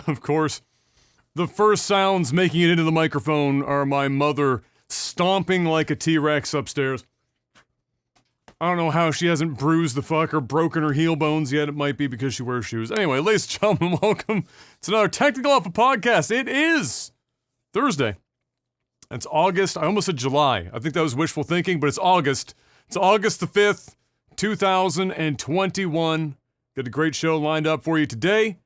of course, the first sounds making it into the microphone are my mother stomping like a T-Rex upstairs. I don't know how she hasn't bruised the fuck or broken her heel bones yet. It might be because she wears shoes. Anyway, ladies and gentlemen, welcome to another Technical Alpha podcast. It is Thursday. It's August. I almost said July. I think that was wishful thinking, but it's August. It's August the 5th, 2021. Got a great show lined up for you today.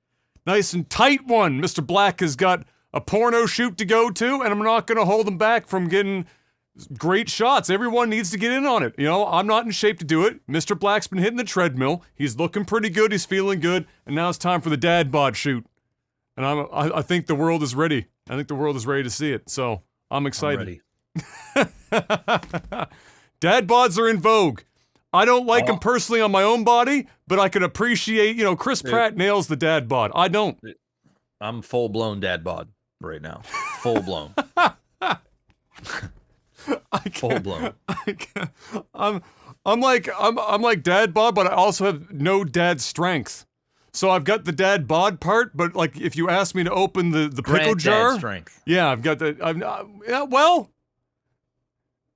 Nice and tight one. Mr. Black has got a porno shoot to go to, and I'm not going to hold him back from getting great shots. Everyone needs to get in on it. You know, I'm not in shape to do it. Mr. Black's been hitting the treadmill. He's looking pretty good. He's feeling good. And now it's time for the dad bod shoot. And I think the world is ready. I think the world is ready to see it. So I'm excited. I'm ready. Dad bods are in vogue. I don't like them personally on my own body, but I can appreciate, Chris Pratt nails the dad bod. I don't. I'm full-blown dad bod right now. Full-blown. Full blown. I'm like dad bod, but I also have no dad strength. So I've got the dad bod part, but like if you ask me to open the pickle jar, strength. Yeah, I've got the. Well,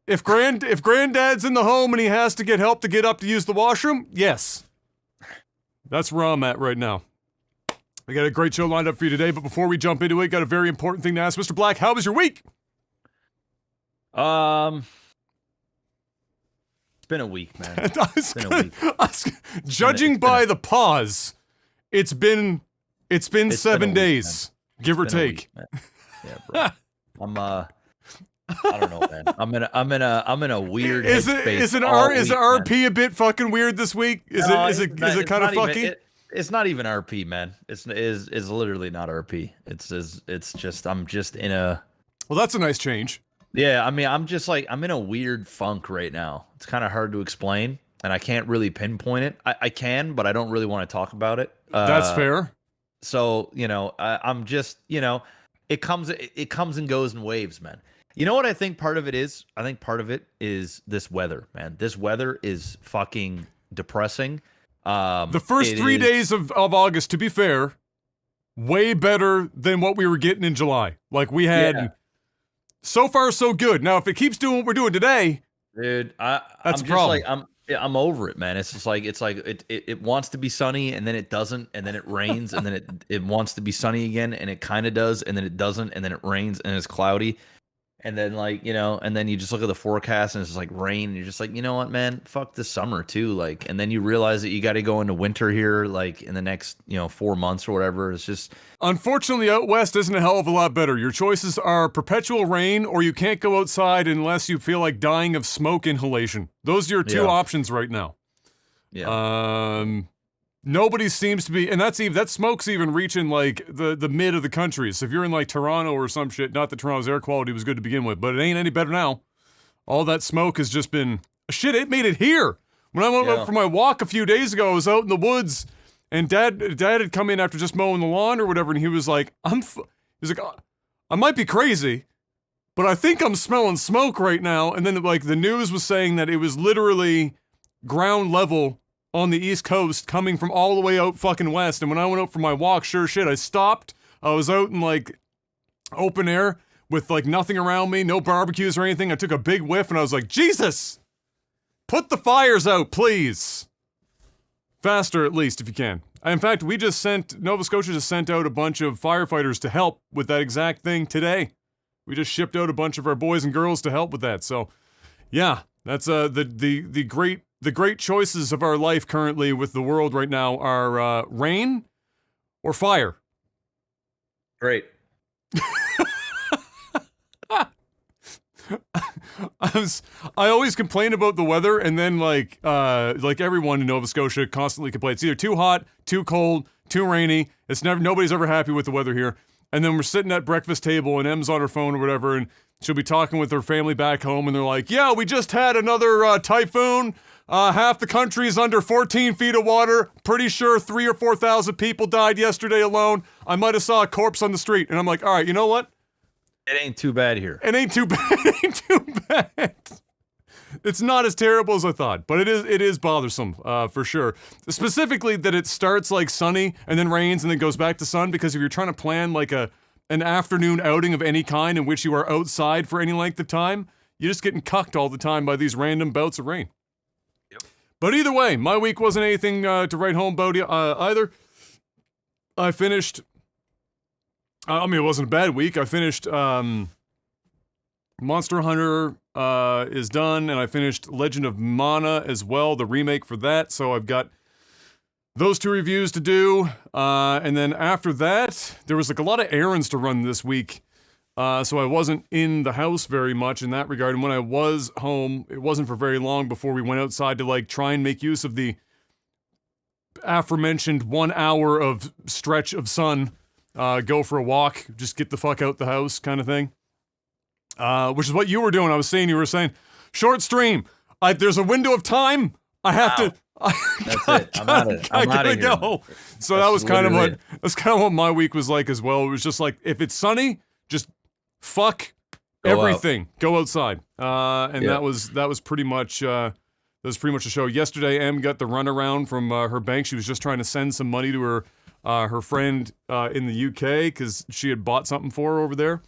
if granddad's in the home and he has to get help to get up to use the washroom, yes, that's where I'm at right now. We got a great show lined up for you today, but before we jump into it, got a very important thing to ask, Mr. Black. How was your week? It's been a week, man. It's been a week. Judging by the pause, it's been 7 days, give or take. Yeah, bro. I don't know, man. I'm in a weird headspace. Is RP a bit fucking weird this week? Is it kind of fucky? It's not even RP, man. It's literally not RP. It's just I'm just in a. Well, that's a nice change. Yeah, I mean, I'm in a weird funk right now. It's kind of hard to explain, and I can't really pinpoint it. I can, but I don't really want to talk about it. That's fair. So, I'm just, it comes and goes in waves, man. You know what I think part of it is? I think part of it is this weather, man. This weather is fucking depressing. The first 3 days of August, to be fair, way better than what we were getting in July. Like we had... Yeah. So far, so good. Now, if it keeps doing what we're doing today, dude, that's a problem. I'm over it, man. It's just like it wants to be sunny and then it doesn't, and then it rains, and then it wants to be sunny again, and it kind of does, and then it doesn't, and then it rains and it's cloudy, and then and then you just look at the forecast and it's just like rain, and you're just like, you know what, man, fuck this summer too, like, and then you realize that you got to go into winter here, like in the next 4 months or whatever. It's just. Unfortunately, out west isn't a hell of a lot better. Your choices are perpetual rain, or you can't go outside unless you feel like dying of smoke inhalation. Those are your two options right now. Yeah. Nobody seems to be, and that smoke's even reaching like the mid of the country. So if you're in like Toronto or some shit, not that Toronto's air quality was good to begin with, but it ain't any better now. All that smoke has just been shit. It made it here. When I went out for my walk a few days ago, I was out in the woods. And dad had come in after just mowing the lawn or whatever, and he was like, I might be crazy, but I think I'm smelling smoke right now. And then like the news was saying that it was literally ground level on the East Coast coming from all the way out fucking west. And when I went out for my walk, sure shit, I stopped. I was out in like open air with like nothing around me, no barbecues or anything. I took a big whiff and I was like, Jesus, put the fires out, please. Faster, at least, if you can. In fact, Nova Scotia just sent out a bunch of firefighters to help with that exact thing today. We just shipped out a bunch of our boys and girls to help with that. So, yeah, that's the great choices of our life currently with the world right now are rain or fire. Great. I always complain about the weather, and then like everyone in Nova Scotia constantly complains. It's either too hot, too cold, too rainy. Nobody's ever happy with the weather here. And then we're sitting at breakfast table, and Em's on her phone or whatever, and she'll be talking with her family back home, and they're like, "Yeah, we just had another typhoon. Half the country's under 14 feet of water. Pretty sure 3,000 or 4,000 people died yesterday alone. I might have saw a corpse on the street." And I'm like, "All right, you know what? It ain't too bad here. It ain't too bad. It ain't too bad." It's not as terrible as I thought, but it is bothersome, for sure. Specifically that it starts like sunny and then rains and then goes back to sun, because if you're trying to plan like an afternoon outing of any kind in which you are outside for any length of time, you're just getting cucked all the time by these random bouts of rain. Yep. But either way, my week wasn't anything to write home about either. I finished... it wasn't a bad week. I finished Monster Hunter is done, and I finished Legend of Mana as well, the remake for that, so I've got those 2 reviews to do, and then after that, there was like a lot of errands to run this week, so I wasn't in the house very much in that regard, and when I was home, it wasn't for very long before we went outside to like try and make use of the aforementioned 1 hour of stretch of sun, go for a walk, just get the fuck out the house kind of thing. Which is what you were doing. I was saying, you were saying, short stream. There's a window of time. I have to. That's it. I'm out of here. Go. So that was kind of what my week was like as well. It was just like, if it's sunny, just fuck everything. Go outside. And that was pretty much the show. Yesterday, Em got the runaround from her bank. She was just trying to send some money to her friend in the UK because she had bought something for her over there.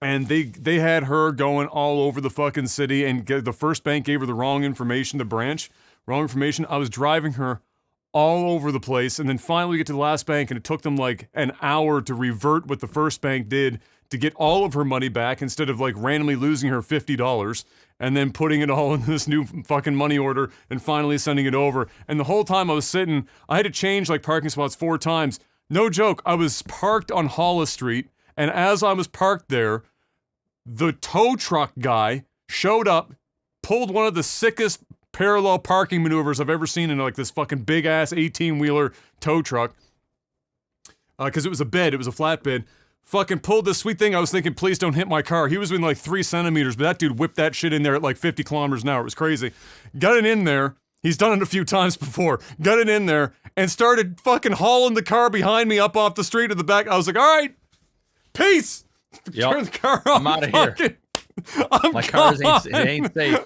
And they had her going all over the fucking city, and the first bank gave her the wrong information, the branch, wrong information. I was driving her all over the place, and then finally we get to the last bank, and it took them like an hour to revert what the first bank did to get all of her money back, instead of like randomly losing her $50 and then putting it all in this new fucking money order and finally sending it over. And the whole time I was sitting, I had to change like parking spots 4 times. No joke, I was parked on Hollis Street, and as I was parked there, the tow truck guy showed up, pulled one of the sickest parallel parking maneuvers I've ever seen in like this fucking big ass 18-wheeler tow truck. Because it was a bed, it was a flatbed. Fucking pulled this sweet thing. I was thinking, please don't hit my car. He was within like 3 centimeters, but that dude whipped that shit in there at like 50 kilometers an hour. It was crazy. Got it in there. He's done it a few times before. Got it in there and started fucking hauling the car behind me up off the street to the back. I was like, all right, peace. Turn the car off. I'm out of here. My car ain't safe.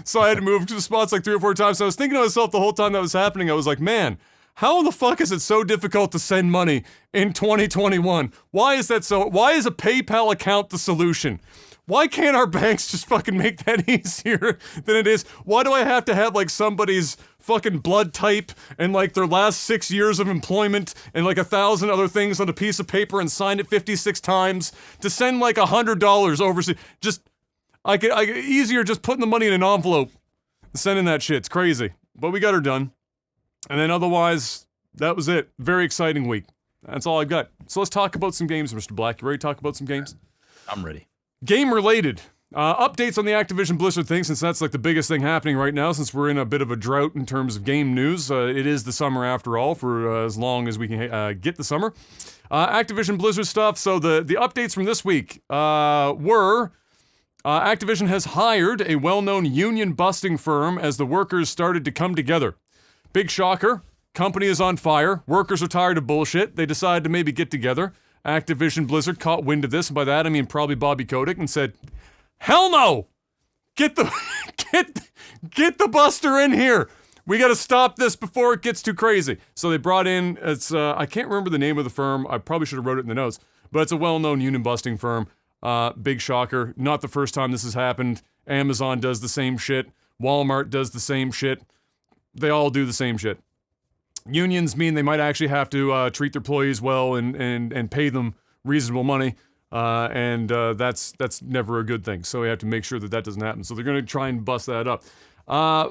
So I had to move to the spots like 3 or 4 times. So I was thinking to myself the whole time that was happening, I was like, man, how the fuck is it so difficult to send money in 2021? Why is that so? Why is a PayPal account the solution? Why can't our banks just fucking make that easier than it is? Why do I have to have like somebody's fucking blood type and like their last 6 years of employment and like 1,000 other things on a piece of paper and sign it 56 times to send like $100 overseas? Just, I could easier just putting the money in an envelope and sending that shit. It's crazy. But we got her done. And then otherwise, that was it. Very exciting week. That's all I got. So let's talk about some games, Mr. Black. You ready to talk about some games? I'm ready. Game related. Updates on the Activision Blizzard thing, since that's like the biggest thing happening right now, since we're in a bit of a drought in terms of game news. It is the summer after all, for as long as we can get the summer. Activision Blizzard stuff. So the updates from this week were Activision has hired a well-known union-busting firm as the workers started to come together. Big shocker. Company is on fire. Workers are tired of bullshit. They decided to maybe get together. Activision Blizzard caught wind of this, and by that I mean probably Bobby Kotick, and said, hell no! Get the buster in here! We gotta stop this before it gets too crazy. So they brought in, I can't remember the name of the firm, I probably should have wrote it in the notes, but it's a well-known union busting firm. Big shocker. Not the first time this has happened. Amazon does the same shit. Walmart does the same shit. They all do the same shit. Unions mean they might actually have to treat their employees well and pay them reasonable money, and that's never a good thing. So we have to make sure that doesn't happen. So they're going to try and bust that up.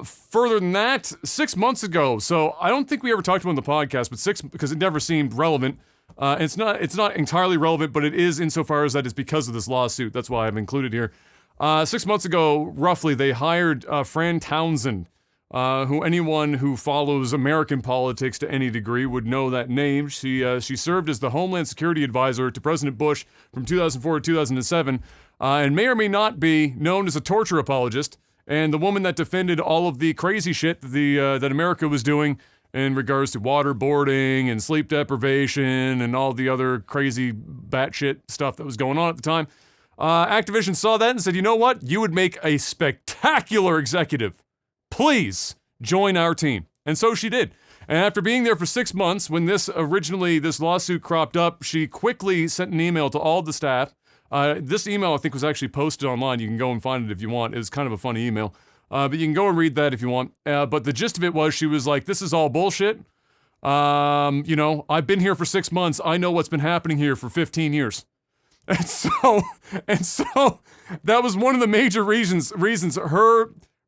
Further than that, 6 months ago, so I don't think we ever talked about it on the podcast, but because it never seemed relevant. It's not entirely relevant, but it is insofar as that it's because of this lawsuit. That's why I've included here. 6 months ago, roughly, they hired Fran Townsend, who anyone who follows American politics to any degree would know that name. She served as the Homeland Security Advisor to President Bush from 2004 to 2007, and may or may not be known as a torture apologist, and the woman that defended all of the crazy shit that America was doing in regards to waterboarding and sleep deprivation and all the other crazy batshit stuff that was going on at the time. Activision saw that and said, you know what? You would make a spectacular executive. Please join our team. And so she did. And after being there for 6 months, when this lawsuit cropped up, she quickly sent an email to all the staff. This email, I think, was actually posted online. You can go and find it if you want. It was kind of a funny email. But you can go and read that if you want. But the gist of it was she was like, this is all bullshit. I've been here for 6 months. I know what's been happening here for 15 years. And so that was one of the major reasons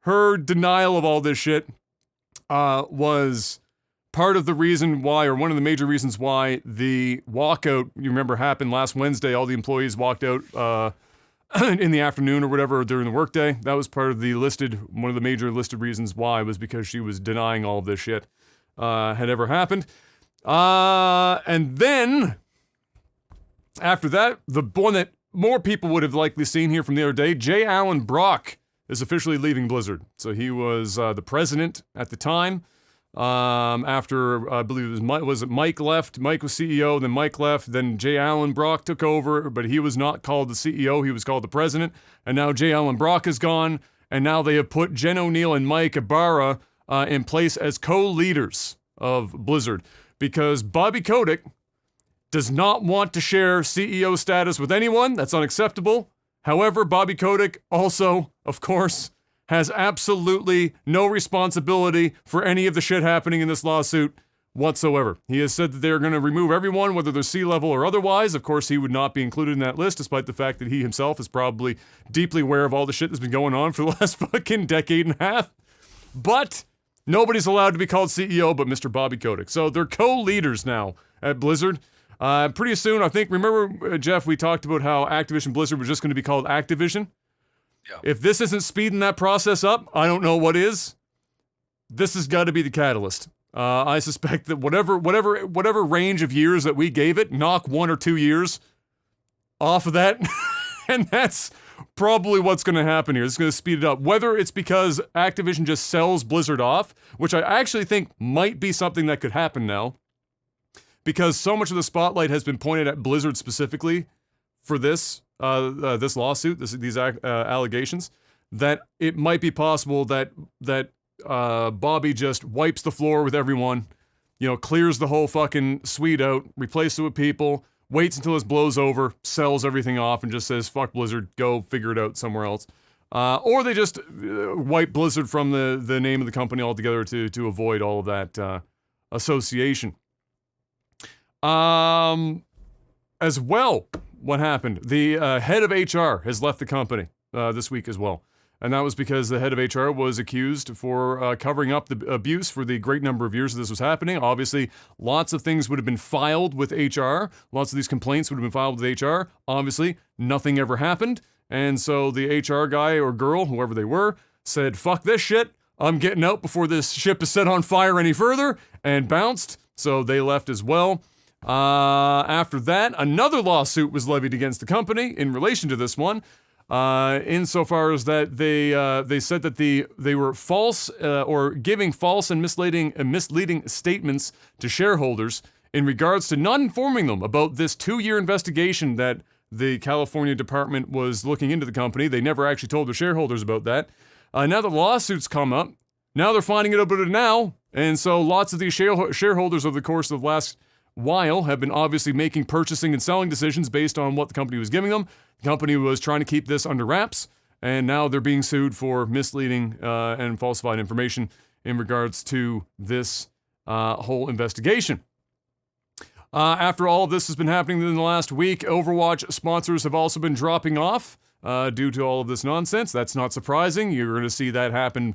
her denial of all this shit was part of the reason why, or one of the major reasons why the walkout, you remember, happened last Wednesday. All the employees walked out in the afternoon or whatever during the workday. That was part of one of the major listed reasons why, was because she was denying all of this shit had ever happened. And then after that, the one that more people would have likely seen here from the other day, J. Allen Brock is officially leaving Blizzard. So he was the president at the time. After I believe it Mike left. Mike was CEO, then Mike left, then J. Allen Brock took over, but he was not called the CEO, he was called the president. And now J. Allen Brock is gone, and now they have put Jen O'Neill and Mike Ibarra in place as co-leaders of Blizzard, because Bobby Kotick does not want to share CEO status with anyone. That's unacceptable. However, Bobby Kotick also, of course, has absolutely no responsibility for any of the shit happening in this lawsuit whatsoever. He has said that they're going to remove everyone, whether they're C-level or otherwise. Of course, he would not be included in that list, despite the fact that he himself is probably deeply aware of all the shit that's been going on for the last fucking decade and a half. But nobody's allowed to be called CEO but Mr. Bobby Kotick. So they're co-leaders now at Blizzard. Pretty soon, I think, remember, Jeff, we talked about how Activision Blizzard was just going to be called Activision? Yeah. If this isn't speeding that process up, I don't know what is. This has got to be the catalyst. I suspect that whatever range of years that we gave it, knock 1 or 2 years off of that, and that's probably what's going to happen here. It's going to speed it up. Whether it's because Activision just sells Blizzard off, which I actually think might be something that could happen now, because so much of the spotlight has been pointed at Blizzard specifically for this lawsuit, these allegations, that it might be possible that Bobby just wipes the floor with everyone, clears the whole fucking suite out, replaces it with people, waits until this blows over, sells everything off, and just says, fuck Blizzard, go figure it out somewhere else. Or they just wipe Blizzard from the name of the company altogether to avoid all of that association. As well, what happened? The head of HR has left the company this week as well. And that was because the head of HR was accused for covering up the abuse for the great number of years that this was happening. Obviously, lots of things would have been filed with HR. Lots of these complaints would have been filed with HR. Obviously, nothing ever happened. And so the HR guy or girl, whoever they were, said, fuck this shit. I'm getting out before this ship is set on fire any further, and bounced. So they left as well. After that, another lawsuit was levied against the company in relation to this one, insofar as that they said that they were false or giving false and misleading statements to shareholders in regards to not informing them about this 2-year investigation that the California department was looking into the company. They never actually told their shareholders about that. Now the lawsuits come up. Now they're finding out about it now, and so lots of these shareholders over the course of the last while have been obviously making purchasing and selling decisions based on what the company was giving them. The company was trying to keep this under wraps, and now they're being sued for misleading and falsified information in regards to this whole investigation. After all of this has been happening in the last week, Overwatch sponsors have also been dropping off due to all of this nonsense. That's not surprising. You're going to see that happen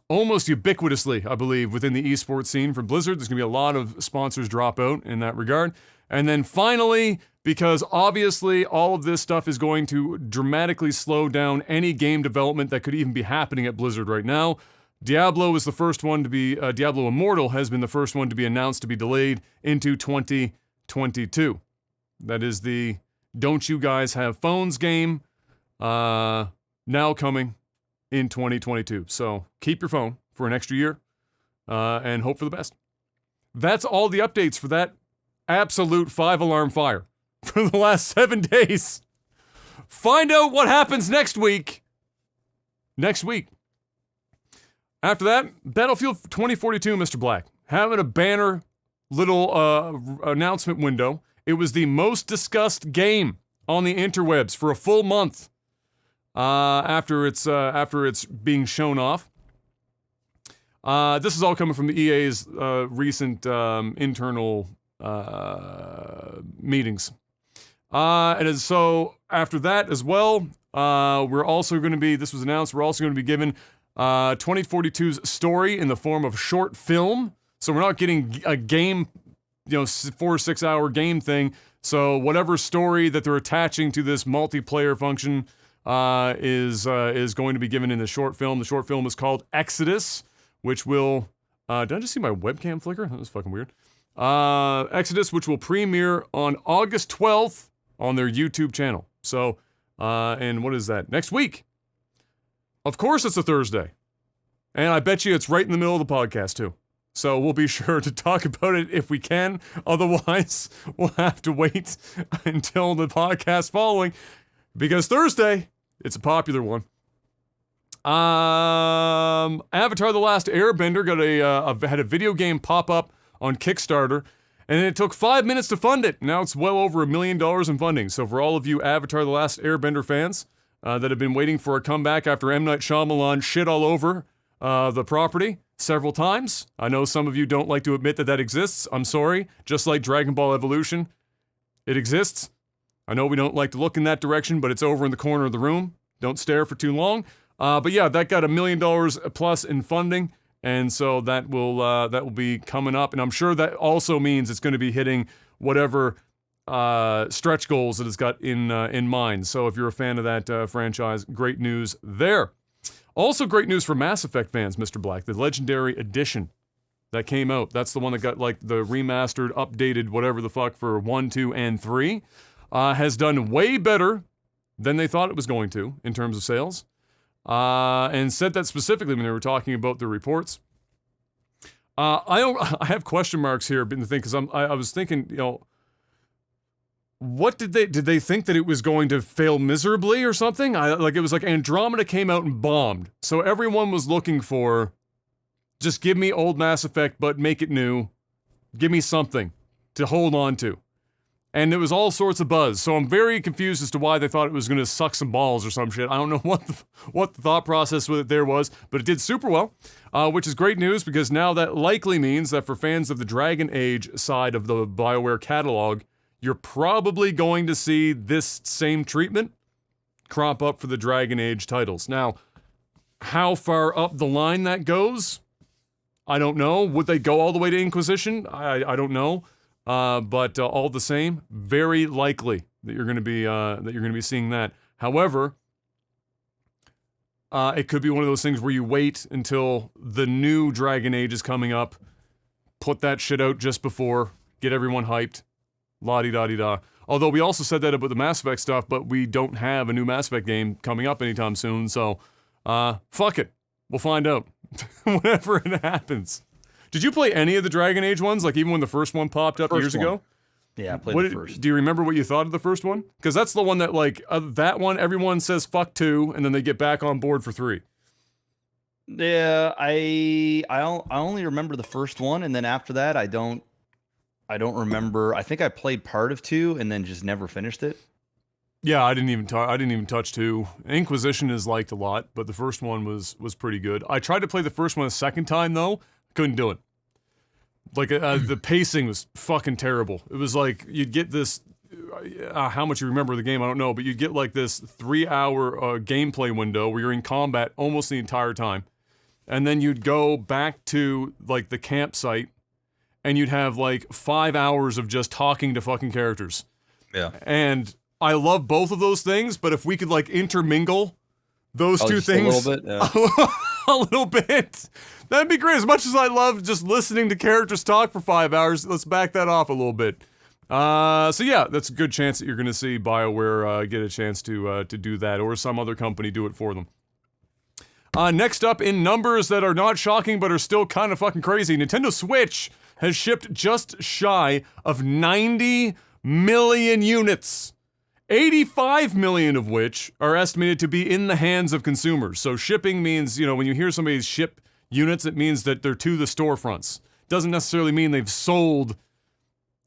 almost ubiquitously, I believe, within the esports scene for Blizzard. There's going to be a lot of sponsors drop out in that regard. And then finally, because obviously all of this stuff is going to dramatically slow down any game development that could even be happening at Blizzard right now, Diablo is the first one to be, Diablo Immortal has been the first one to be announced to be delayed into 2022. That is the Don't You Guys Have Phones game, now coming in 2022. So keep your phone for an extra year and hope for the best. That's all the updates for that absolute 5-alarm fire for the last 7 days. find out what happens next week. After that, Battlefield 2042, Mr. Black, having a banner little announcement window. It was the most discussed game on the interwebs for a full month after it's being shown off. This is all coming from the EA's recent internal meetings. And so after that as well, we're also going to be, this was announced, we're also going to be given 2042's story in the form of short film. So we're not getting a game, 4 or 6 hour game thing. So whatever story that they're attaching to this multiplayer function is going to be given in the short film. The short film is called Exodus, which will, did I just see my webcam flicker? That was fucking weird. Exodus, which will premiere on August 12th on their YouTube channel. So, and what is that? Next week. Of course it's a Thursday. And I bet you it's right in the middle of the podcast too. So we'll be sure to talk about it if we can. Otherwise, we'll have to wait until the podcast following. Because Thursday, it's a popular one. Avatar: The Last Airbender had a video game pop up on Kickstarter, and it took 5 minutes to fund it. Now it's well over $1 million in funding. So for all of you Avatar: The Last Airbender fans that have been waiting for a comeback after M. Night Shyamalan shit all over the property several times, I know some of you don't like to admit that exists. I'm sorry. Just like Dragon Ball Evolution, it exists. I know we don't like to look in that direction, but it's over in the corner of the room. Don't stare for too long. But yeah, that got $1 million plus in funding, and so that will be coming up. And I'm sure that also means it's going to be hitting whatever stretch goals that it's got in mind. So if you're a fan of that franchise, great news there. Also, great news for Mass Effect fans, Mr. Black. The Legendary Edition that came out. That's the one that got like the remastered, updated, whatever the fuck for 1, 2, and 3. Has done way better than they thought it was going to in terms of sales. And said that specifically when they were talking about the reports. I have question marks here, because I was thinking, what did they think that it was going to fail miserably or something? It was like Andromeda came out and bombed, so everyone was looking for, just give me old Mass Effect, but make it new. Give me something to hold on to. And it was all sorts of buzz, so I'm very confused as to why they thought it was going to suck some balls or some shit. I don't know what the thought process with it there was, but it did super well, which is great news, because now that likely means that for fans of the Dragon Age side of the BioWare catalog, you're probably going to see this same treatment crop up for the Dragon Age titles. Now, how far up the line that goes, I don't know. Would they go all the way to Inquisition? I don't know. But all the same, very likely that you're going to be seeing that. However, it could be one of those things where you wait until the new Dragon Age is coming up, put that shit out just before, get everyone hyped, la-di-da-di-da. Although we also said that about the Mass Effect stuff, but we don't have a new Mass Effect game coming up anytime soon, so fuck it. We'll find out whenever it happens. Did you play any of the Dragon Age ones, like even when the first one popped up years ago? Yeah, I played the first. Do you remember what you thought of the first one? Because that's the one that, that one, everyone says fuck 2, and then they get back on board for 3. Yeah, I only remember the first one, and then after that, I don't remember. I think I played part of 2 and then just never finished it. Yeah, I didn't even touch 2. Inquisition is liked a lot, but the first one was pretty good. I tried to play the first one a second time though, couldn't do it. The pacing was fucking terrible. It was like you'd get this. How much you remember the game, I don't know, but you'd get like this 3-hour gameplay window where you're in combat almost the entire time, and then you'd go back to like the campsite, and you'd have like 5 hours of just talking to fucking characters. Yeah. And I love both of those things, but if we could like intermingle those two things a little bit, yeah. a little bit, that'd be great. As much as I love just listening to characters talk for 5 hours, let's back that off a little bit. So yeah, that's a good chance that you're going to see BioWare get a chance to do that, or some other company do it for them. Next up, in numbers that are not shocking but are still kind of fucking crazy, Nintendo Switch has shipped just shy of 90 million units. 85 million of which are estimated to be in the hands of consumers. So shipping means, when you hear somebody ship units, it means that they're to the storefronts. Doesn't necessarily mean they've sold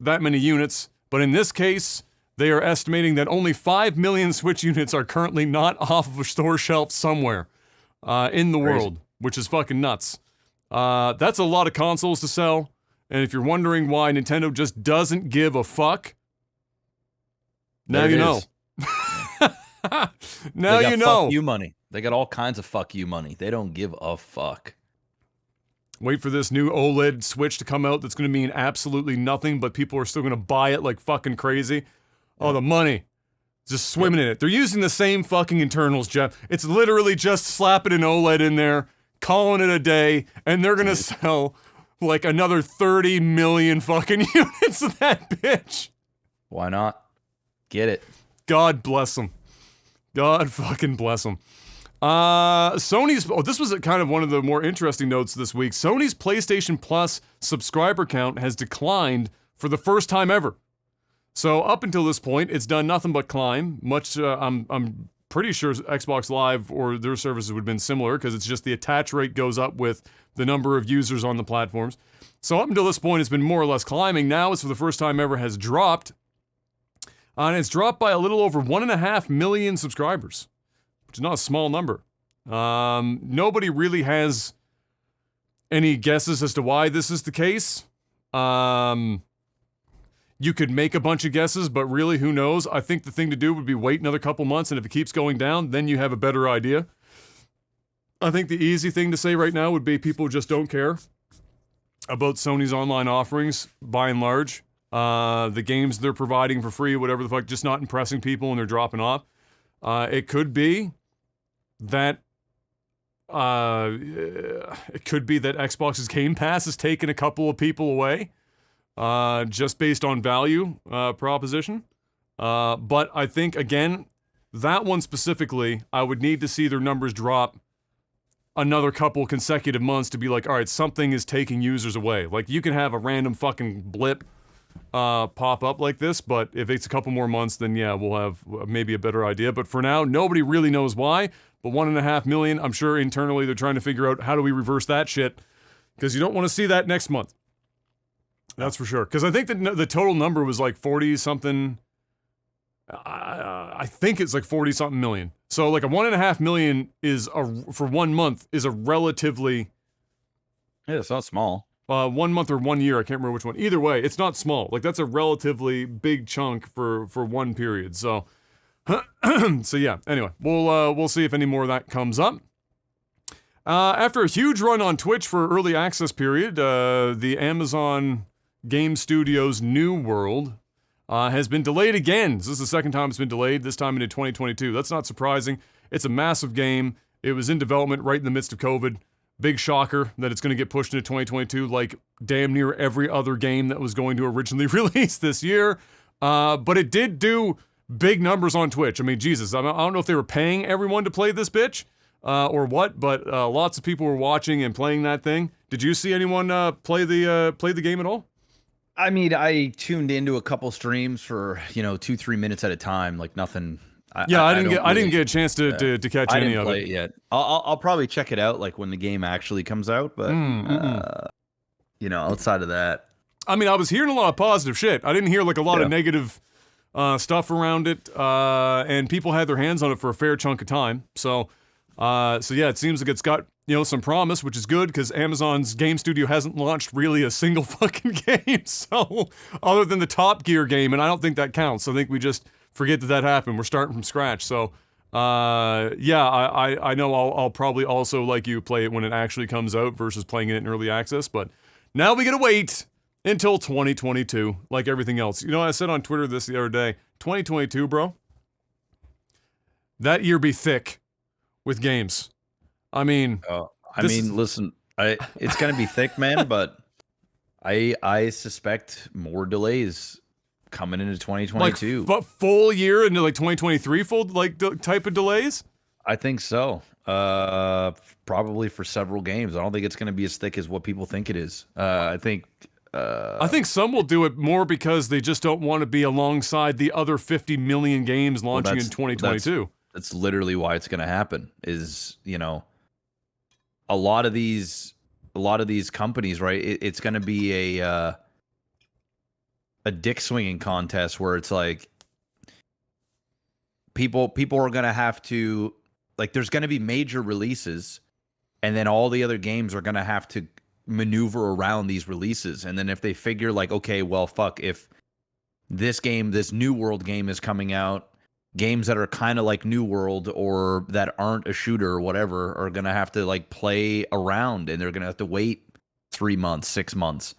that many units, but in this case, they are estimating that only 5 million Switch units are currently not off of a store shelf somewhere in the world, which is fucking nuts. That's a lot of consoles to sell, and if you're wondering why Nintendo just doesn't give a fuck, now you know. Now you know. Fuck you money. They got all kinds of fuck you money. They don't give a fuck. Wait for this new OLED Switch to come out that's going to mean absolutely nothing, but people are still going to buy it like fucking crazy. Oh, the money. Just swimming in it. They're using the same fucking internals, Jeff. It's literally just slapping an OLED in there, calling it a day, and they're going to sell like another 30 million fucking units of that bitch. Why not? Get it. God bless them. God fucking bless them. Sony's, this was kind of one of the more interesting notes this week. Sony's PlayStation Plus subscriber count has declined for the first time ever. So up until this point, it's done nothing but climb. I'm pretty sure Xbox Live or their services would have been similar because it's just the attach rate goes up with the number of users on the platforms. So up until this point, it's been more or less climbing. Now it's for the first time ever has dropped. And it's dropped by a little over 1.5 million subscribers, which is not a small number. Nobody really has any guesses as to why this is the case. You could make a bunch of guesses, but really, who knows? I think the thing to do would be wait another couple months, and if it keeps going down, then you have a better idea. I think the easy thing to say right now would be people just don't care about Sony's online offerings, by and large. The games they're providing for free, whatever the fuck, just not impressing people and they're dropping off. It could be that Xbox's Game Pass has taken a couple of people away, just based on value proposition. But I think, again, that one specifically, I would need to see their numbers drop another couple consecutive months to be like, all right, something is taking users away. Like, you can have a random fucking blip pop up like this, but if it's a couple more months, then yeah, we'll have maybe a better idea. But for now, nobody really knows why. But 1.5 million, I'm sure internally they're trying to figure out how do we reverse that shit, because you don't want to see that next month. That's for sure. Because I think that the total number was like 40 something. I think it's like 40 something million. So like a 1.5 million for 1 month is a relatively. Yeah, it's not small. 1 month or 1 year, I can't remember which one. Either way, it's not small. Like, that's a relatively big chunk for one period. So, so yeah. Anyway, we'll see if any more of that comes up. After a huge run on Twitch for early access period, the Amazon Game Studios New World has been delayed again. This is the second time it's been delayed. This time into 2022. That's not surprising. It's a massive game. It was in development right in the midst of COVID. Big shocker that it's going to get pushed into 2022 like damn near every other game that was going to originally release this year. But it did do big numbers on Twitch. I mean, Jesus, I don't know if they were paying everyone to play this bitch or what, but lots of people were watching and playing that thing. Did you see anyone play the game at all? I mean, I tuned into a couple streams for 2-3 minutes at a time, like nothing. I didn't get a chance to catch any of it. I didn't play it yet. I'll probably check it out like when the game actually comes out, but outside of that, I mean, I was hearing a lot of positive shit. I didn't hear like a lot of negative stuff around it, and people had their hands on it for a fair chunk of time. So yeah, it seems like it's got some promise, which is good because Amazon's game studio hasn't launched really a single fucking game. So other than the Top Gear game, and I don't think that counts. I think we just forget that happened. We're starting from scratch. So, yeah, I know I'll probably also, like you, play it when it actually comes out versus playing it in early access. But now we gotta wait until 2022, like everything else. I said on Twitter this the other day, 2022, bro. That year be thick with games. I mean, listen, it's gonna be thick, man. But I suspect more delays coming into 2022. But full year into like 2023 full type of delays? I think so. Probably for several games. I don't think it's going to be as thick as what people think it is. I think I think some will do it more because they just don't want to be alongside the other 50 million games launching in 2022. That's literally why it's going to happen. Is, you know, a lot of these companies, right? It's going to be a dick swinging contest where it's like people are going to have to, like, there's going to be major releases, and then all the other games are going to have to maneuver around these releases. And then if they figure like, okay, well, fuck, if this New World game is coming out, games that are kind of like New World or that aren't a shooter or whatever are going to have to like play around, and they're going to have to wait 3 months, 6 months.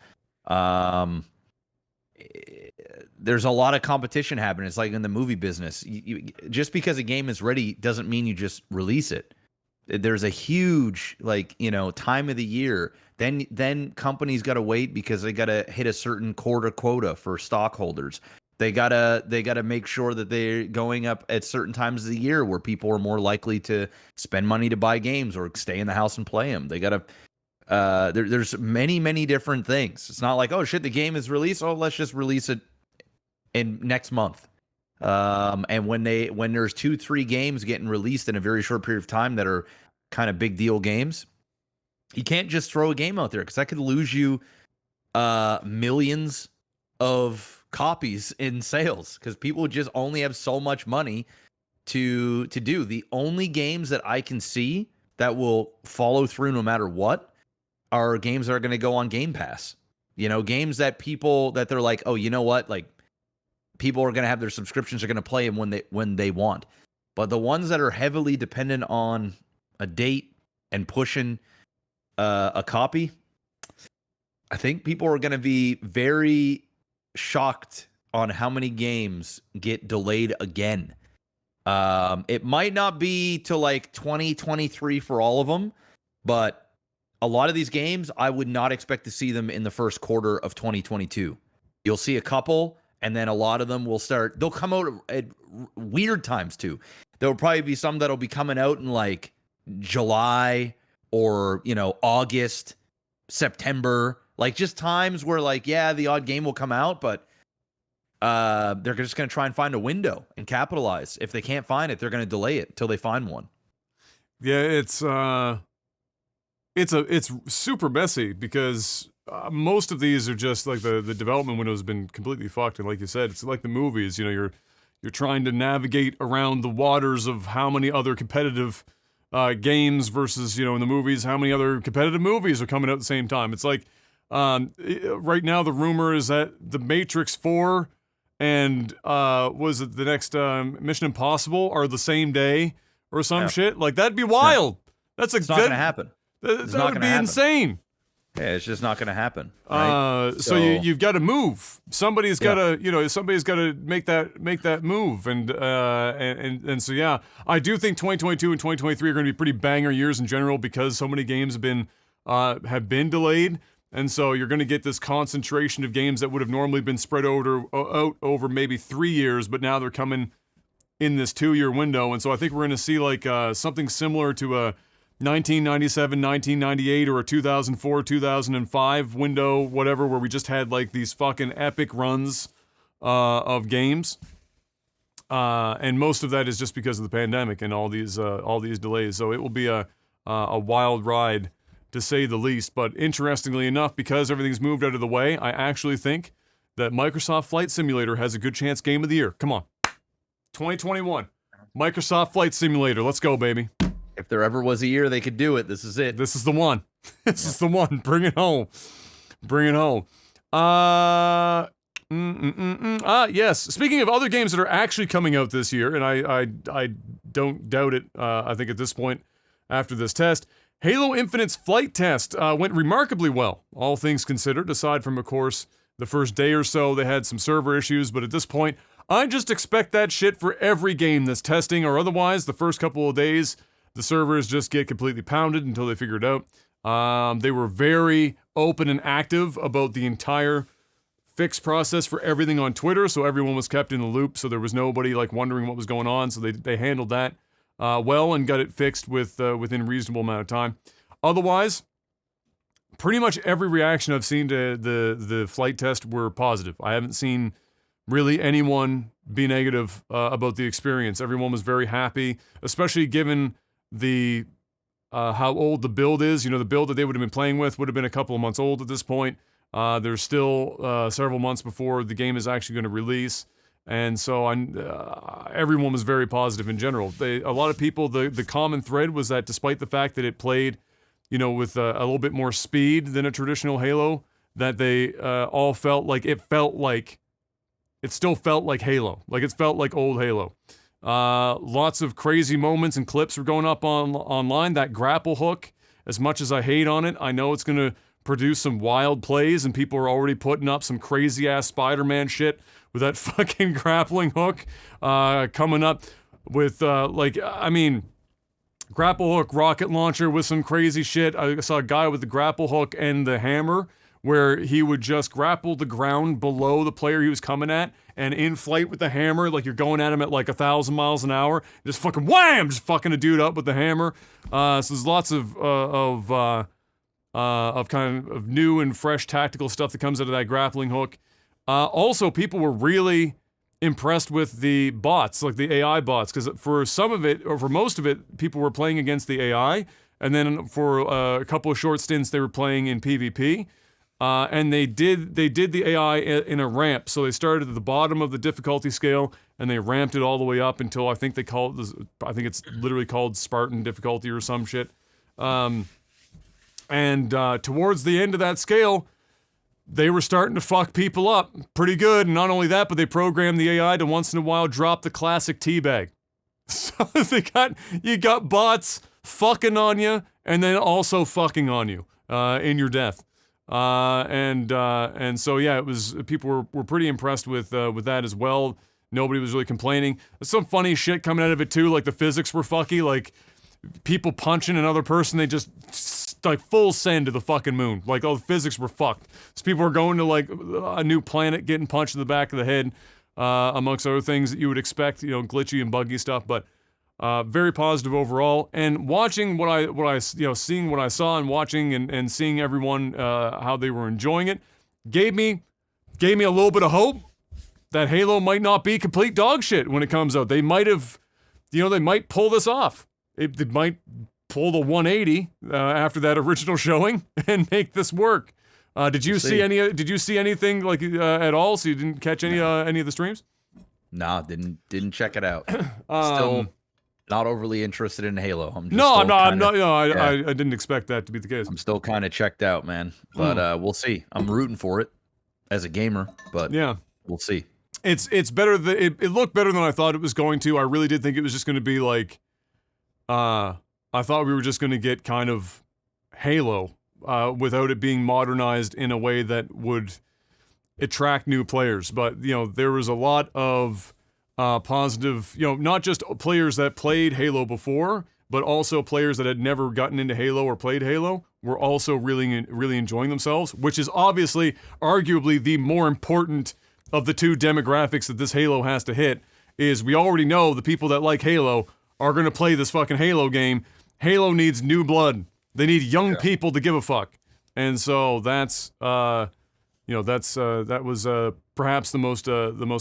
There's a lot of competition happening. It's like in the movie business. Just because a game is ready doesn't mean you just release it. There's a huge, like, you know, time of the year. Then companies got to wait because they got to hit a certain quarter quota for stockholders. They gotta make sure that they're going up at certain times of the year where people are more likely to spend money to buy games or stay in the house and play them. They gotta. There's many different things. It's not like, oh shit, the game is released. Oh, let's just release it in next month. And when there's 2-3 games getting released in a very short period of time that are kind of big deal games, you can't just throw a game out there because that could lose you millions of copies in sales because people just only have so much money to do. The only games that I can see that will follow through no matter what are games that are going to go on Game Pass. You know, games that they're like, oh, you know what, like, people are going to have their subscriptions, are going to play them when they want. But the ones that are heavily dependent on a date and pushing a copy, I think people are going to be very shocked on how many games get delayed again. It might not be to like 2023 for all of them, but a lot of these games, I would not expect to see them in the first quarter of 2022. You'll see a couple, and then a lot of them they'll come out at weird times too. There'll probably be some that'll be coming out in like July or, you know, August, September, like just times where like, yeah, the odd game will come out, but they're just going to try and find a window and capitalize. If they can't find it, they're going to delay it until they find one. Yeah, it's super messy because most of these are just like the development window has been completely fucked, and like you said, it's like the movies. You know, you're trying to navigate around the waters of how many other competitive games versus, you know, in the movies, how many other competitive movies are coming out at the same time. It's like right now the rumor is that The Matrix 4 and was it the next Mission Impossible are the same day or some shit. Like, that'd be wild. No. It's not going to happen. That would be insane. Yeah, it's just not going to happen. Right? So you've got to move. Somebody's got to make that move, and so yeah, I do think 2022 and 2023 are going to be pretty banger years in general because so many games have been delayed, and so you're going to get this concentration of games that would have normally been spread out over maybe 3 years, but now they're coming in this 2-year window, and so I think we're going to see like something similar to a 1997, 1998, or a 2004, 2005 window, whatever, where we just had like these fucking epic runs of games, and most of that is just because of the pandemic and all these delays. So it will be a wild ride, to say the least. But interestingly enough, because everything's moved out of the way, I actually think that Microsoft Flight Simulator has a good chance game of the year. Come on, 2021, Microsoft Flight Simulator, let's go, baby. If there ever was a year they could do it, this is it. This is the one. This is the one. Bring it home. Bring it home. Yes. Speaking of other games that are actually coming out this year, and I don't doubt it, I think at this point, after this test, Halo Infinite's flight test went remarkably well, all things considered, aside from, of course, the first day or so, they had some server issues, but at this point, I just expect that shit for every game that's testing, or otherwise, the first couple of days, the servers just get completely pounded until they figure it out. They were very open and active about the entire fix process for everything on Twitter, so everyone was kept in the loop, so there was nobody like wondering what was going on, so they handled that well and got it fixed within a reasonable amount of time. Otherwise, pretty much every reaction I've seen to the flight test were positive. I haven't seen really anyone be negative about the experience. Everyone was very happy, especially given the how old the build is. You know, the build that they would have been playing with would have been a couple of months old at this point. There's still several months before the game is actually going to release. And so everyone was very positive in general. A lot of people, the common thread was that despite the fact that it played, you know, with a little bit more speed than a traditional Halo, that they all felt like it still felt like Halo. Like it felt like old Halo. Lots of crazy moments and clips were going up online. That grapple hook, as much as I hate on it, I know it's going to produce some wild plays, and people are already putting up some crazy-ass Spider-Man shit with that fucking grappling hook coming up with, grapple hook rocket launcher with some crazy shit. I saw a guy with the grapple hook and the hammer where he would just grapple the ground below the player he was coming at, and in flight with the hammer, like you're going at him at like 1,000 miles an hour, just fucking wham, just fucking a dude up with the hammer. So there's lots of kind of new and fresh tactical stuff that comes out of that grappling hook. Also, people were really impressed with the bots, like the AI bots, because for some of it, or for most of it, people were playing against the AI, and then for a couple of short stints, they were playing in PvP. And they did the AI in a ramp, so they started at the bottom of the difficulty scale, and they ramped it all the way up until I think it's literally called Spartan difficulty or some shit. And towards the end of that scale, they were starting to fuck people up pretty good. And not only that, but they programmed the AI to once in a while drop the classic teabag. So you got bots fucking on you, and then also fucking on you in your death. And so yeah, it was, people were pretty impressed with that as well. Nobody was really complaining. There's some funny shit coming out of it too, like the physics were fucky, like people punching another person, they just like full send to the fucking moon. Like, all the physics were fucked. So people were going to like a new planet, getting punched in the back of the head, amongst other things that you would expect, you know, glitchy and buggy stuff, but very positive overall. And watching seeing what I saw and watching and seeing everyone how they were enjoying it gave me a little bit of hope that Halo might not be complete dog shit when it comes out. They might have, they might pull this off. They might pull the 180 after that original showing and make this work. Did you see anything like at all? So you didn't catch any of the streams? No, didn't check it out. Still not overly interested in Halo. I didn't expect that to be the case. I'm still kind of checked out, man. But we'll see. I'm rooting for it as a gamer, but yeah, we'll see. It's better. It looked better than I thought it was going to. I really did think it was just going to be like, I thought we were just going to get kind of Halo without it being modernized in a way that would attract new players. But there was a lot of positive, not just players that played Halo before, but also players that had never gotten into Halo or played Halo were also really enjoying themselves, which is obviously, arguably, the more important of the two demographics that this Halo has to hit. Is we already know the people that like Halo are going to play this fucking Halo game. Halo needs new blood. They need young people to give a fuck. And so that was perhaps the most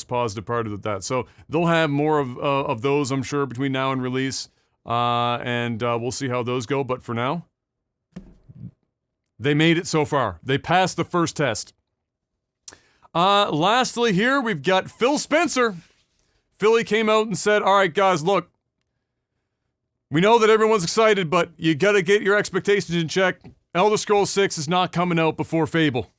positive part of that. So they'll have more of those, I'm sure, between now and release. And we'll see how those go. But for now, they made it so far. They passed the first test. Lastly here, we've got Phil Spencer. Philly came out and said, all right, guys, look, we know that everyone's excited, but you gotta get your expectations in check. Elder Scrolls 6 is not coming out before Fable.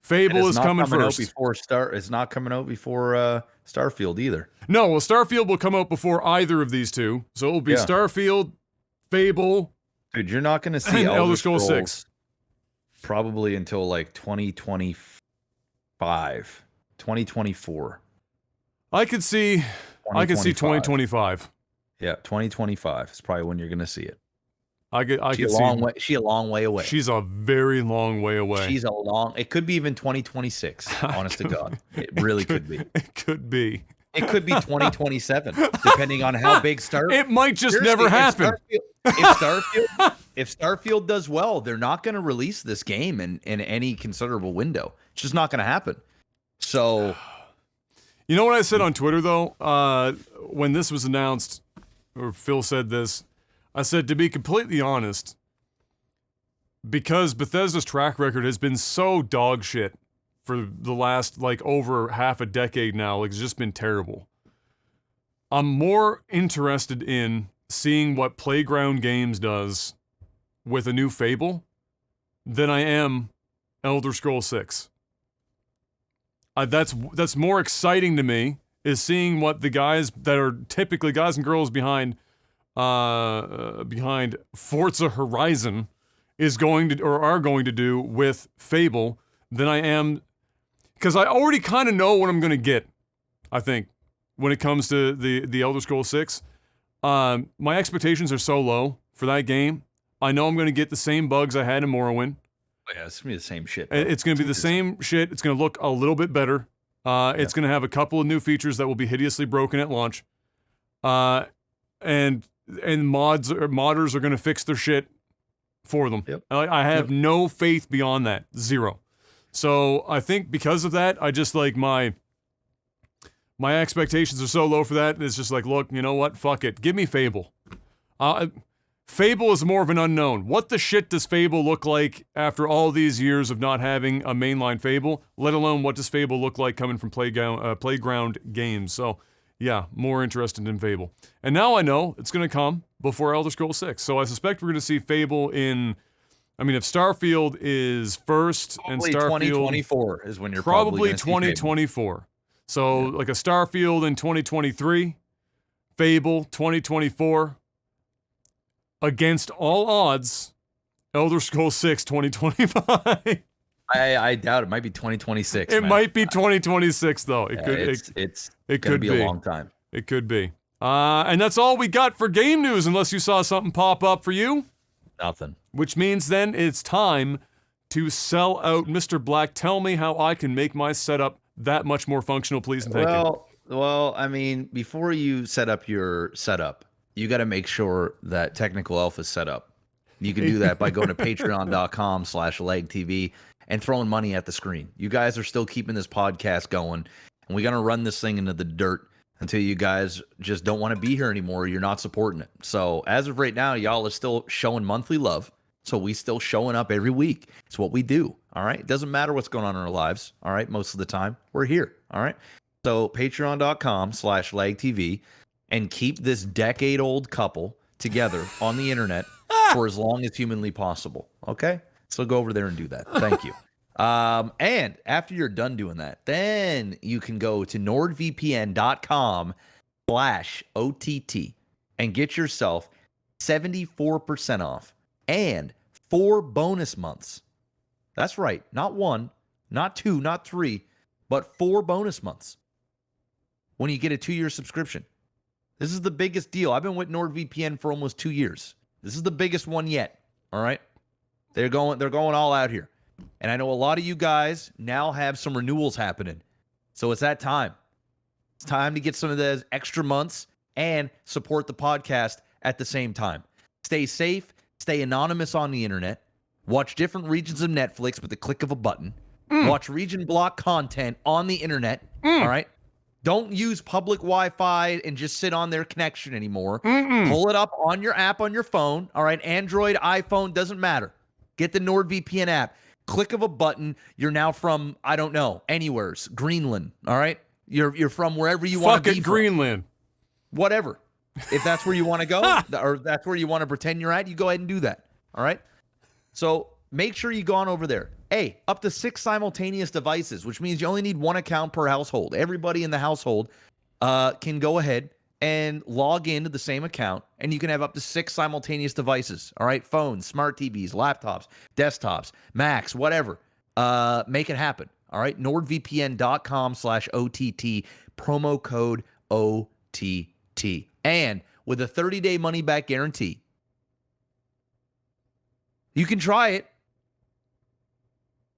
Fable is coming first. It's not coming out before Starfield either. No, well, Starfield will come out before either of these two. So it'll be Starfield, Fable. Dude, you're not gonna see Elder Scrolls 6 probably until like 2025, 2024. I could see 2025. Yeah, 2025 is probably when you're going to see it. She's a long way away. She's a very long way away. It could be even 2026, honest to God. It really could be. It could be. It could be 2027, depending on how big Starfield. It might just never happen. If Starfield does well, they're not going to release this game in any considerable window. It's just not going to happen. So, you know what I said on Twitter though, when this was announced, or Phil said this, I said, to be completely honest, because Bethesda's track record has been so dog shit for the last, like, over half a decade now, like, it's just been terrible. I'm more interested in seeing what Playground Games does with a new Fable than I am Elder Scrolls 6. That's more exciting to me, is seeing what the guys that are typically guys and girls behind Forza Horizon is going to, or are going to do with Fable, than I am, because I already kind of know what I'm going to get, I think, when it comes to the Elder Scrolls 6. My expectations are so low for that game. I know I'm going to get the same bugs I had in Morrowind. yeah, it's going to be the same shit. It's going to be the same shit. It's going to look a little bit better. It's going to have a couple of new features that will be hideously broken at launch. And modders are going to fix their shit for them. Yep. I have no faith beyond that. Zero. So I think because of that, I just like my expectations are so low for that. It's just like, look, you know what? Fuck it. Give me Fable. Fable is more of an unknown. What the shit does Fable look like after all these years of not having a mainline Fable? Let alone what does Fable look like coming from Playground Games? So, yeah, more interested in Fable. And now I know it's going to come before Elder Scrolls 6. So I suspect we're going to see Fable in... I mean, if Starfield is first, Probably and Starfield... 2024 is when you're probably going to see Fable. 2024. So, like a Starfield in 2023, Fable 2024. Against all odds, Elder Scrolls 6 2025. I doubt it. Might be 2026. It might be 2026 though. It could. It could be a long time. It could be. And that's all we got for game news. Unless you saw something pop up for you. Nothing. Which means then it's time to sell out. Mr. Black, tell me how I can make my setup that much more functional, please and thank you. Well, I mean, before you set up your setup, you got to make sure that Technical Elf is set up. You can do that by going to patreon.com/legtv and throwing money at the screen. You guys are still keeping this podcast going, and we're going to run this thing into the dirt until you guys just don't want to be here anymore. You're not supporting it. So as of right now, y'all are still showing monthly love. So we still showing up every week. It's what we do. All right. It doesn't matter what's going on in our lives. All right. Most of the time we're here. All right. So patreon.com/legtv. And keep this decade-old couple together on the internet for as long as humanly possible. Okay? So go over there and do that. Thank you. And after you're done doing that, then you can go to nordvpn.com/OTT and get yourself 74% off and 4 bonus months. That's right. Not 1, not 2, not 3, but 4 bonus months when you get a 2-year subscription. This is the biggest deal. I've been with NordVPN for almost 2 years. This is the biggest one yet. All right? They're going all out here. And I know a lot of you guys now have some renewals happening. So it's that time. It's time to get some of those extra months and support the podcast at the same time. Stay safe, stay anonymous on the internet, watch different regions of Netflix with the click of a button, watch region block content on the internet, all right? Don't use public Wi-Fi and just sit on their connection anymore. Pull it up on your app on your phone. All right, Android, iPhone, doesn't matter. Get the NordVPN app. Click of a button. You're now from, I don't know, anywheres. Greenland. All right, you're from wherever you want to be. Fuck it, Greenland. Whatever. If that's where you want to go, or that's where you want to pretend you're at, you go ahead and do that. All right. So make sure you go on over there. Hey, up to 6 simultaneous devices, which means you only need 1 account per household. Everybody in the household can go ahead and log into the same account, and you can have up to 6 simultaneous devices. All right, phones, smart TVs, laptops, desktops, Macs, whatever. Make it happen. All right, nordvpn.com/OTT, promo code OTT. And with a 30-day money-back guarantee, you can try it.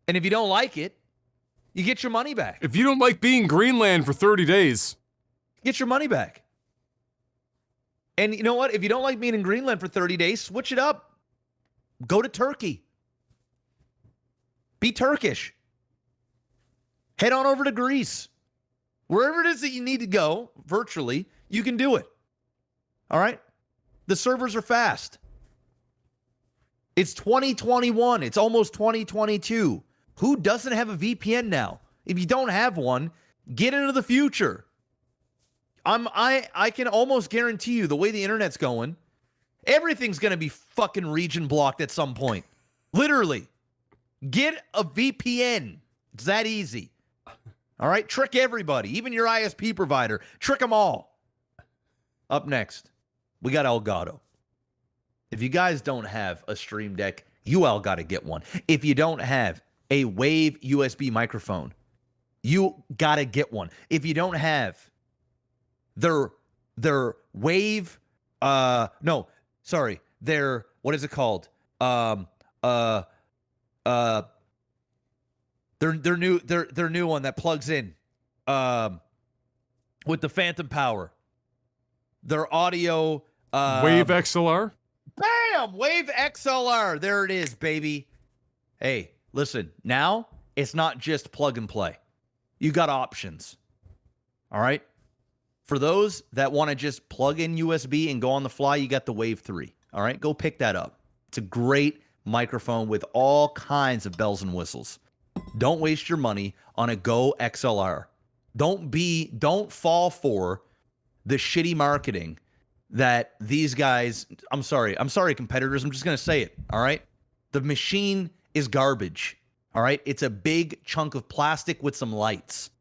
And if you don't like it, you get your money back. If you don't like being Greenland for 30 days, Get your money back. And you know what? If you don't like being in Greenland for 30 days, switch it up. Go to Turkey. Be Turkish. Head on over to Greece. Wherever it is that you need to go, virtually, you can do it. All right? The servers are fast. It's 2021. It's almost 2022. Who doesn't have a VPN now? If you don't have one, get into the future. I can almost guarantee you the way the internet's going, everything's going to be fucking region blocked at some point. Literally. Get a VPN. It's that easy. All right? Trick everybody. Even your ISP provider. Trick them all. Up next, we got Elgato. If you guys don't have a Stream Deck, you all got to get one. If you don't have a Wave USB microphone, you got to get one. If you don't have their Wave, their, what is it called? Their new one that plugs in with the phantom power. Their audio Wave XLR? Bam! Wave XLR. There it is, baby. Hey, listen, now it's not just plug and play. You got options. All right? For those that want to just plug in USB and go on the fly, you got the Wave 3. All right? Go pick that up. It's a great microphone with all kinds of bells and whistles. Don't waste your money on a Go XLR. Don't fall for the shitty marketing that these guys, I'm sorry, competitors, I'm just going to say it, all right? The machine is garbage, all right? It's a big chunk of plastic with some lights.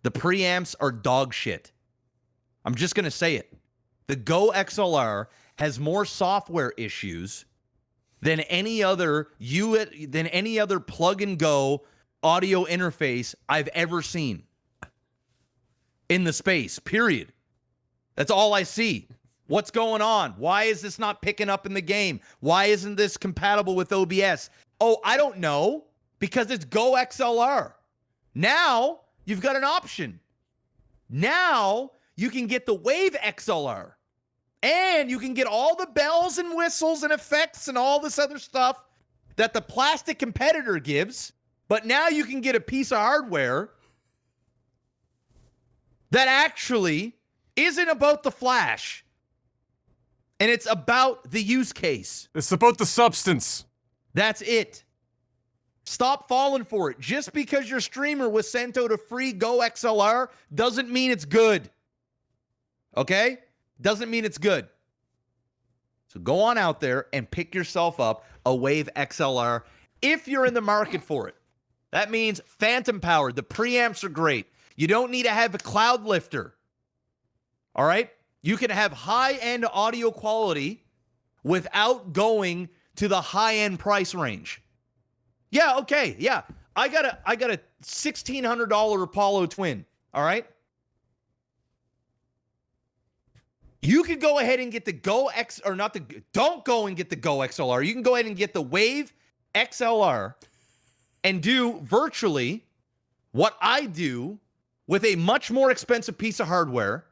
The preamps are dog shit. I'm just going to say it. The Go XLR has more software issues than any other plug and go audio interface I've ever seen in the space, period. That's all I see. What's going on? Why is this not picking up in the game? Why isn't this compatible with OBS? Oh, I don't know, because it's Go XLR. Now you've got an option. Now you can get the Wave XLR. And you can get all the bells and whistles and effects and all this other stuff that the plastic competitor gives. But now you can get a piece of hardware that actually isn't about the flash. And it's about the use case. It's about the substance. That's it. Stop falling for it. Just because your streamer was sent out a free Go XLR doesn't mean it's good. Okay? Doesn't mean it's good. So go on out there and pick yourself up a Wave XLR if you're in the market for it. That means phantom power. The preamps are great. You don't need to have a cloud lifter. All right? You can have high-end audio quality without going to the high-end price range. Yeah, okay. Yeah. I got a $1,600 Apollo Twin. All right? You could go ahead and get the don't go and get the Go XLR. You can go ahead and get the Wave XLR and do virtually what I do with a much more expensive piece of hardware.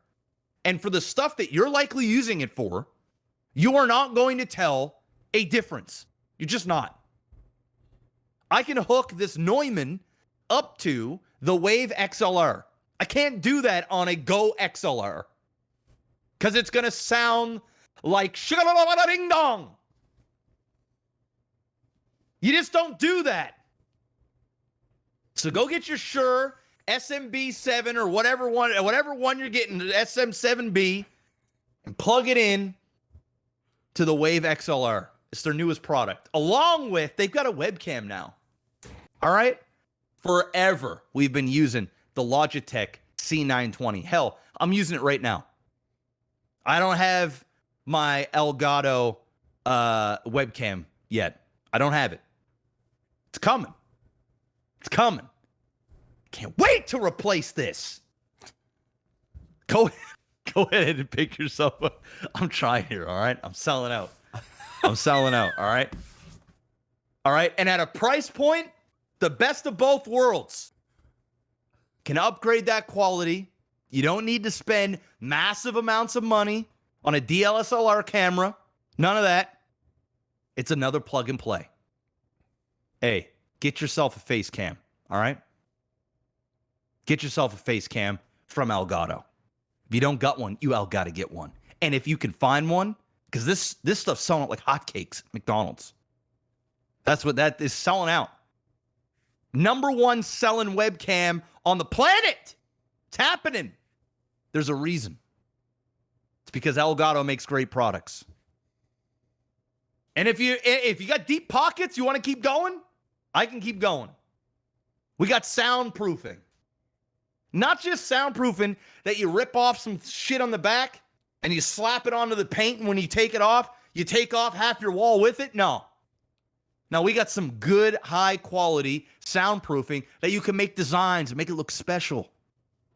And for the stuff that you're likely using it for, you are not going to tell a difference. You're just not. I can hook this Neumann up to the Wave XLR. I can't do that on a Go XLR. Because it's going to sound like ding dong. You just don't do that. So go get your Shure SMB7 or whatever one you're getting, the SM7B, and plug it in to the Wave XLR. It's their newest product. Along with, they've got a webcam now. All right? Forever, we've been using the Logitech C920. Hell, I'm using it right now. I don't have my Elgato webcam yet. I don't have it. It's coming. It's coming. Can't wait to replace this. Go ahead and pick yourself up. I'm trying here, all right? I'm selling out. All right? All right, and at a price point, the best of both worlds. Can upgrade that quality. You don't need to spend massive amounts of money on a DSLR camera. None of that. It's another plug and play. Hey, get yourself a face cam, all right? Get yourself a face cam from Elgato. If you don't got one, you got to get one. And if you can find one, because this stuff's selling out like hotcakes at McDonald's. That's what that is selling out. Number one selling webcam on the planet. It's happening. There's a reason. It's because Elgato makes great products. And if you got deep pockets, you want to keep going, I can keep going. We got soundproofing. Not just soundproofing that you rip off some shit on the back and you slap it onto the paint, and when you take it off, you take off half your wall with it. No. Now, we got some good, high-quality soundproofing that you can make designs and make it look special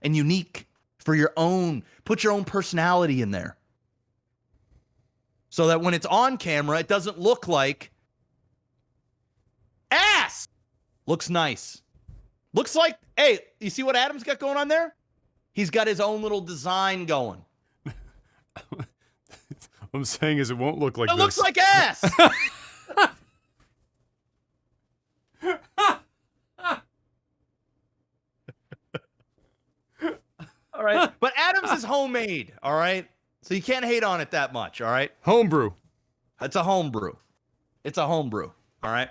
and unique for your own. Put your own personality in there. So that when it's on camera, it doesn't look like ass. Looks nice. Looks like, hey, you see what Adam's got going on there? He's got his own little design going. What I'm saying is it won't look like it this. It looks like ass. All right. But Adam's is homemade, all right? So you can't hate on it that much, all right? Homebrew. It's a homebrew. It's a homebrew, all right?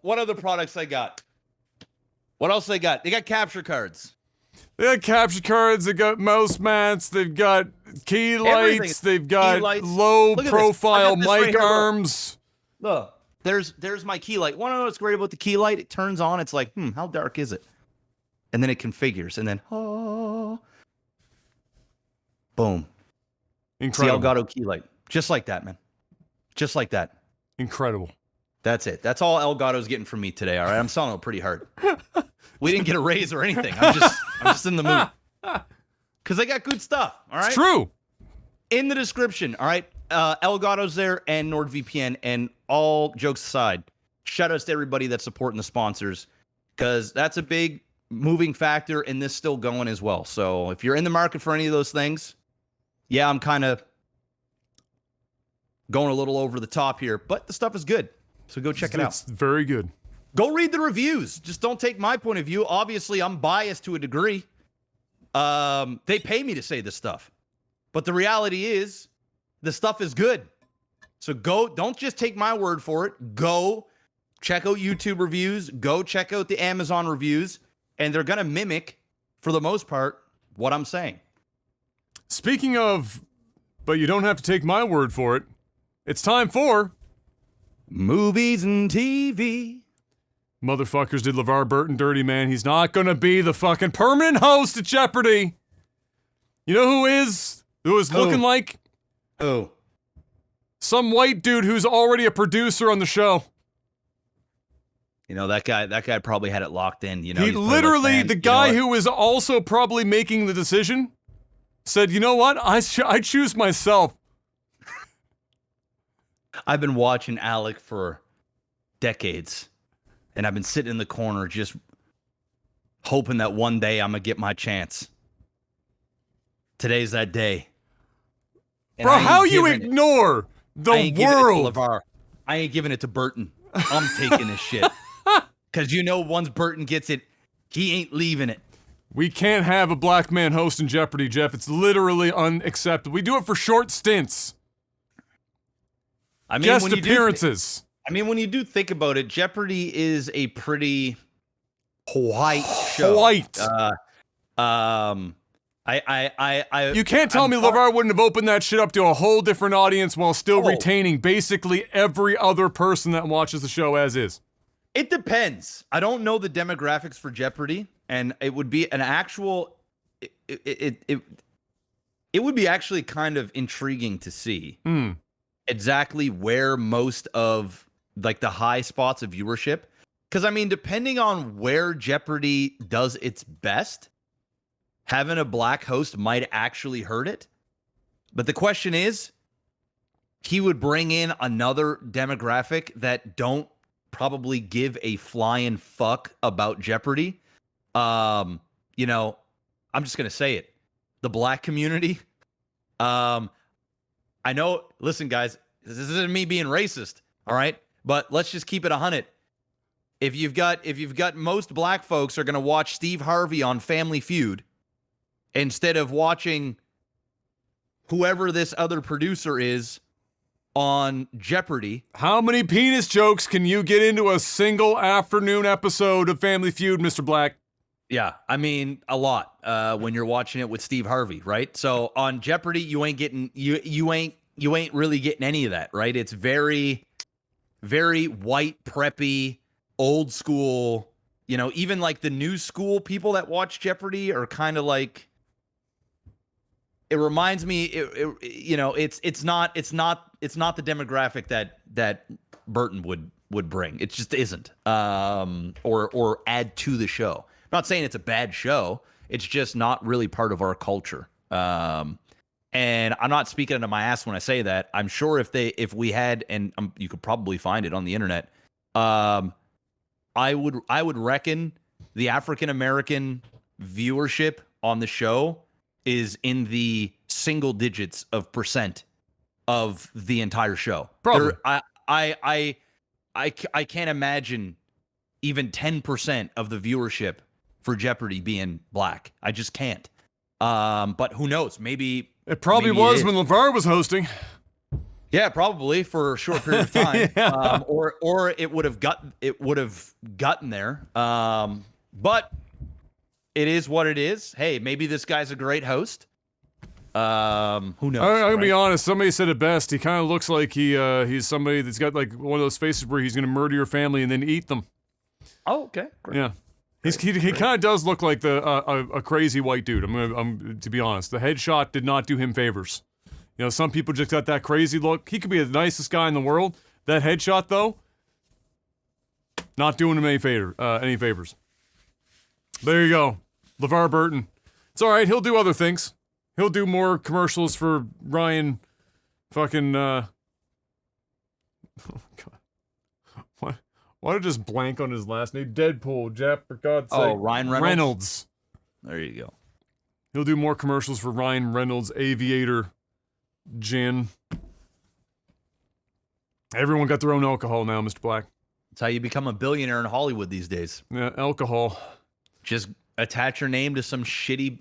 What other products I got? What else they got? They got capture cards. They got capture cards, they got mouse mats, they've got key lights, they've got low profile mic arms. Look, there's my key light. Want to know what's great about the key light? It turns on, it's like, how dark is it? And then it configures, and then, boom. Incredible. It's the Elgato key light. Just like that, man. Just like that. Incredible. That's it. That's all Elgato's getting from me today, all right? I'm selling it pretty hard. We didn't get a raise or anything. I'm just in the mood. Because they got good stuff, all right? It's true. In the description, all right? Elgato's there and NordVPN, and all jokes aside, shout outs to everybody that's supporting the sponsors, because that's a big moving factor in this still going as well. So if you're in the market for any of those things, yeah, I'm kind of going a little over the top here, but the stuff is good. So go check it out. It's very good. Go read the reviews. Just don't take my point of view. Obviously, I'm biased to a degree. They pay me to say this stuff. But the reality is, the stuff is good. So don't just take my word for it. Go check out YouTube reviews. Go check out the Amazon reviews. And they're going to mimic, for the most part, what I'm saying. Speaking of, but you don't have to take my word for it, it's time for movies and TV. Motherfuckers did LeVar Burton dirty, man. He's not gonna be the fucking permanent host at Jeopardy. You know who is? Who is looking like? Oh. Some white dude who's already a producer on the show. You know, that guy probably had it locked in. You know, he literally, the guy who was also probably making the decision, said, you know what? I choose myself. I've been watching Alec for decades, and I've been sitting in the corner just hoping that one day I'm going to get my chance. Today's that day. And bro, how you ignore the world? I ain't giving it to Burton. I'm taking this shit. Because you know once Burton gets it, he ain't leaving it. We can't have a black man hosting Jeopardy, Jeff. It's literally unacceptable. We do it for short stints. I mean, guest appearances. When you do think about it, Jeopardy is a pretty white show. White. You can't tell me LeVar wouldn't have opened that shit up to a whole different audience while still retaining basically every other person that watches the show as is. It depends. I don't know the demographics for Jeopardy, and it would be an actual. It would be actually kind of intriguing to see exactly where most of like the high spots of viewership. Because I mean, depending on where Jeopardy does its best, having a black host might actually hurt it. But the question is, he would bring in another demographic that don't probably give a flying fuck about Jeopardy. You know, I'm just gonna say it. The black community. I know. Listen, guys, this isn't me being racist. All right, but let's just keep it 100. If you've got most black folks are gonna watch Steve Harvey on Family Feud instead of watching whoever this other producer is on Jeopardy. How many penis jokes can you get into a single afternoon episode of Family Feud, Mr. Black? Yeah, I mean a lot when you're watching it with Steve Harvey, right? So on Jeopardy, you ain't getting you ain't really getting any of that, right? It's very, very white, preppy, old school. You know, even like the new school people that watch Jeopardy are kind of like. It reminds me, you know, it's not the demographic that Burton would bring. It just isn't, or add to the show. I'm not saying it's a bad show. It's just not really part of our culture. And I'm not speaking into my ass when I say that. I'm sure if we had, and you could probably find it on the internet. I would reckon the African American viewership on the show is in the single digits of percent of the entire show. Probably. I can't imagine even 10% of the viewership for Jeopardy being black. I just can't. But who knows? Maybe it probably was when LeVar was hosting. Yeah, probably for a short period of time. Yeah. Or it would have gotten there. But it is what it is. Hey, maybe this guy's a great host. Who knows? I'm gonna right? be honest. Somebody said it best. He kind of looks like he's somebody that's got like one of those faces where he's gonna murder your family and then eat them. Oh, okay. Great. Yeah, he kind of does look like a crazy white dude. I'm to be honest. The headshot did not do him favors. You know, some people just got that crazy look. He could be the nicest guy in the world. That headshot though, not doing him any favors. There you go. LeVar Burton. It's all right. He'll do other things. He'll do more commercials for Ryan fucking, oh, God. Why did I just blank on his last name? Deadpool, Jeff, for God's sake. Oh, Ryan Reynolds. There you go. He'll do more commercials for Ryan Reynolds, Aviator, Gin. Everyone got their own alcohol now, Mr. Black. That's how you become a billionaire in Hollywood these days. Yeah, alcohol. Just attach your name to some shitty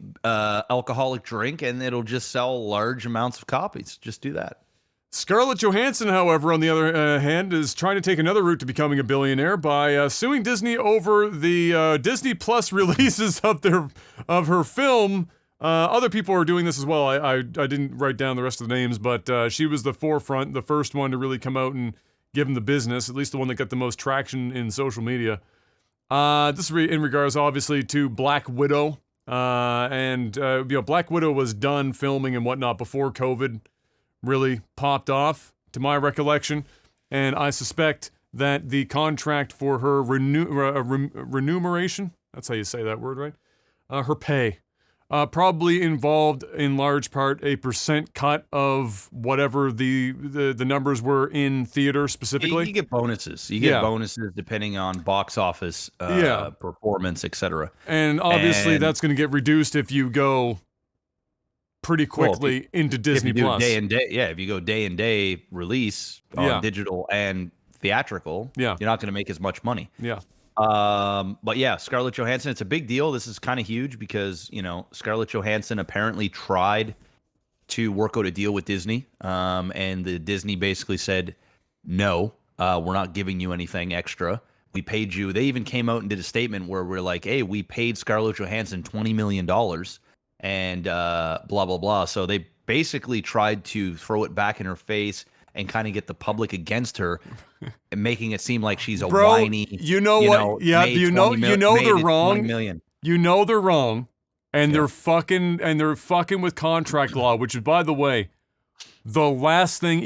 alcoholic drink and it'll just sell large amounts of copies. Just do that. Scarlett Johansson, however, on the other hand, is trying to take another route to becoming a billionaire by suing Disney over the Disney Plus releases of her film. Other people are doing this as well. I didn't write down the rest of the names, but she was the forefront, the first one to really come out and give them the business, at least the one that got the most traction in social media. This is in regards, obviously, to Black Widow. Black Widow was done filming and whatnot before COVID really popped off, to my recollection. And I suspect that the contract for her remuneration, that's how you say that word, right? Her pay, probably involved in large part a percent cut of whatever the numbers were in theater specifically. You get bonuses. You get bonuses depending on box office performance, etc. And obviously that's going to get reduced if you go pretty quickly into Disney Plus. If you go day and day release on digital and theatrical, you're not going to make as much money. Yeah. But yeah, Scarlett Johansson, it's a big deal. This is kind of huge because, you know, Scarlett Johansson apparently tried to work out a deal with Disney. And the Disney basically said, no, we're not giving you anything extra. We paid you. They even came out and did a statement where we're like, hey, we paid Scarlett Johansson $20 million and blah, blah, blah. So they basically tried to throw it back in her face and kind of get the public against her, and making it seem like she's a whiny. You know what? Yeah, you know they're wrong. You know they're wrong, and they're fucking with contract law. Which is, by the way, the last thing.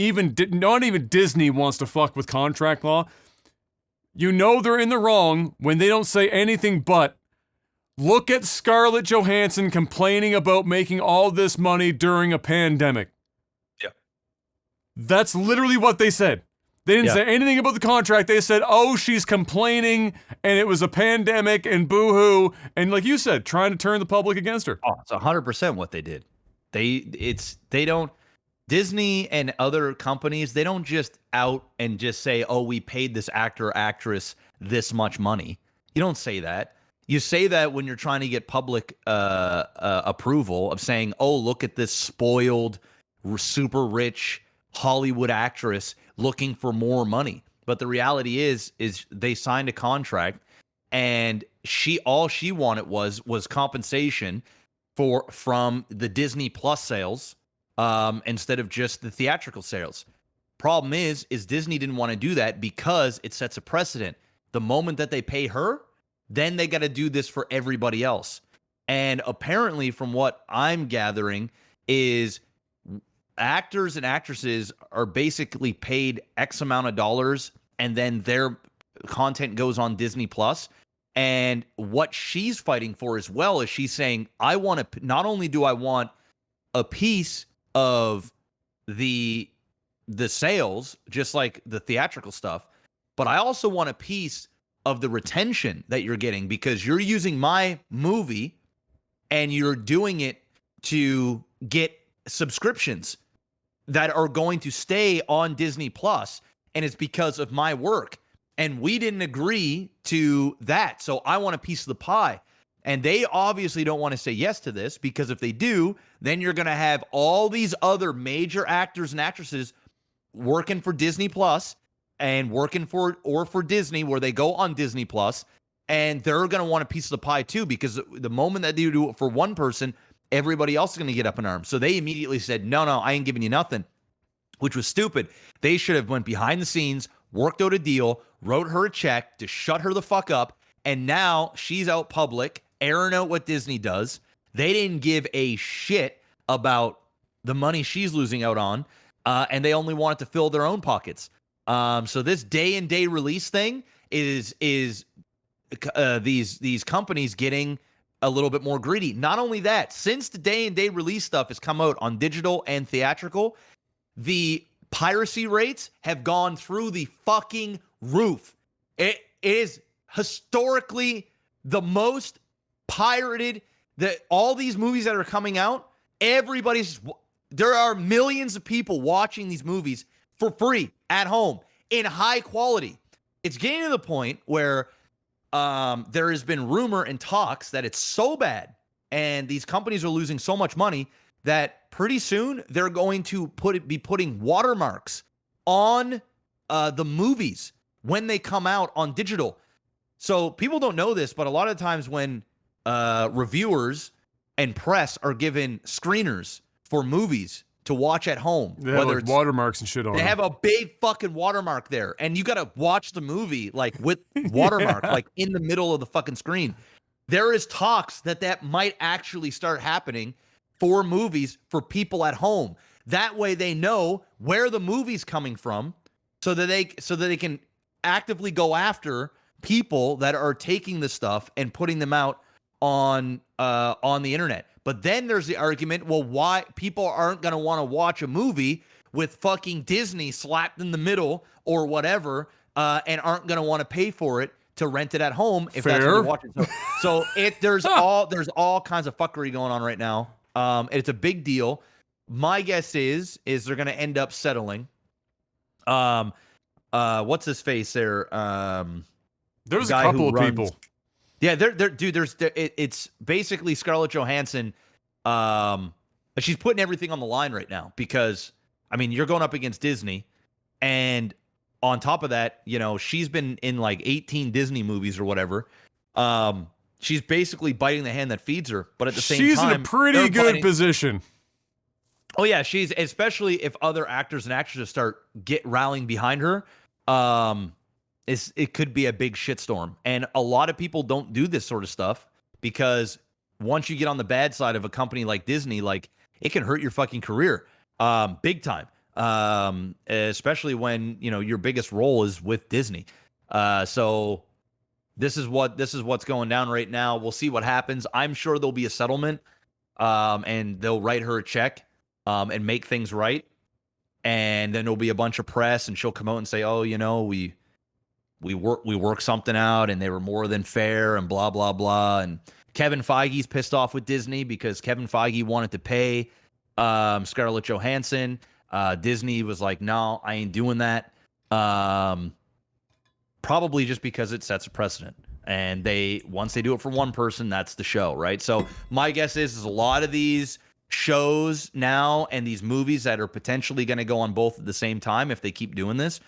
Not even Disney wants to fuck with contract law. You know they're in the wrong when they don't say anything but, look at Scarlett Johansson complaining about making all this money during a pandemic. Yeah. That's literally what they said. They didn't Yeah. say anything about the contract. They said, oh, she's complaining and it was a pandemic and boo-hoo. And like you said, trying to turn the public against her. Oh, it's 100% what they did. They don't Disney and other companies, they don't just out and just say, "Oh, we paid this actor or actress this much money." You don't say that. You say that when you're trying to get public approval of saying, "Oh, look at this spoiled, super rich Hollywood actress looking for more money." But the reality is they signed a contract, and all she wanted was compensation from the Disney Plus sales, instead of just the theatrical sales. Problem is Disney didn't want to do that because it sets a precedent. The moment that they pay her, then they got to do this for everybody else. And apparently, from what I'm gathering, is actors and actresses are basically paid X amount of dollars, and then their content goes on Disney Plus. And what she's fighting for as well is she's saying, I want to, not only do I want a piece of the sales, just like the theatrical stuff, but I also want a piece of the retention that you're getting, because you're using my movie and you're doing it to get subscriptions that are going to stay on Disney Plus, and it's because of my work. And we didn't agree to that. So I want a piece of the pie. And they obviously don't want to say yes to this, because if they do, then you're going to have all these other major actors and actresses working for Disney Plus and working for Disney, where they go on Disney Plus, and they're going to want a piece of the pie too, because the moment that they do it for one person, everybody else is going to get up in arms. So they immediately said, no, I ain't giving you nothing, which was stupid. They should have went behind the scenes, worked out a deal, wrote her a check to shut her the fuck up, and now she's out public, airing out what Disney does. They didn't give a shit about the money she's losing out on, and they only wanted to fill their own pockets. So this day and day release thing is these companies getting a little bit more greedy. Not only that, since the day and day release stuff has come out on digital and theatrical, the piracy rates have gone through the fucking roof. It is historically the most pirated, that all these movies that are coming out, there are millions of people watching these movies for free at home in high quality. It's getting to the point where there has been rumor and talks that it's so bad and these companies are losing so much money that pretty soon they're going to be putting watermarks on the movies when they come out on digital. So people don't know this, but a lot of times when reviewers and press are given screeners for movies to watch at home, They have like watermarks and shit on they them. have a big fucking watermark there, and you got to watch the movie like with watermark, like in the middle of the fucking screen. There is talks that might actually start happening for movies for people at home. That way they know where the movie's coming from, so that they can actively go after people that are taking the stuff and putting them out on the internet. But then there's the argument, well, why people aren't going to want to watch a movie with fucking Disney slapped in the middle or whatever, and aren't going to want to pay for it to rent it at home if that's what you're watching. So there's all kinds of fuckery going on right now. It's a big deal. My guess is they're going to end up settling. What's his face there? There's a couple of people. Yeah, it's basically Scarlett Johansson. She's putting everything on the line right now because, I mean, you're going up against Disney, and on top of that, you know, she's been in like 18 Disney movies or whatever. She's basically biting the hand that feeds her, but at the same time, she's in a pretty good position. Oh yeah, she's, especially if other actors and actresses start rallying behind her. It could be a big shitstorm. And a lot of people don't do this sort of stuff because once you get on the bad side of a company like Disney, like, it can hurt your fucking career, big time. Especially when, you know, your biggest role is with Disney. So this is what's going down right now. We'll see what happens. I'm sure there'll be a settlement, and they'll write her a check, and make things right. and then there'll be a bunch of press, and she'll come out and say, "Oh, we work something out, and they were more than fair, and blah blah blah." And Kevin Feige's pissed off with Disney because Kevin Feige wanted to pay Scarlett Johansson. Disney was like, "No, I ain't doing that." Probably just because it sets a precedent. And once they do it for one person, that's the show, right? So my guess is a lot of these shows now and these movies that are potentially going to go on both at the same time, if they keep doing this,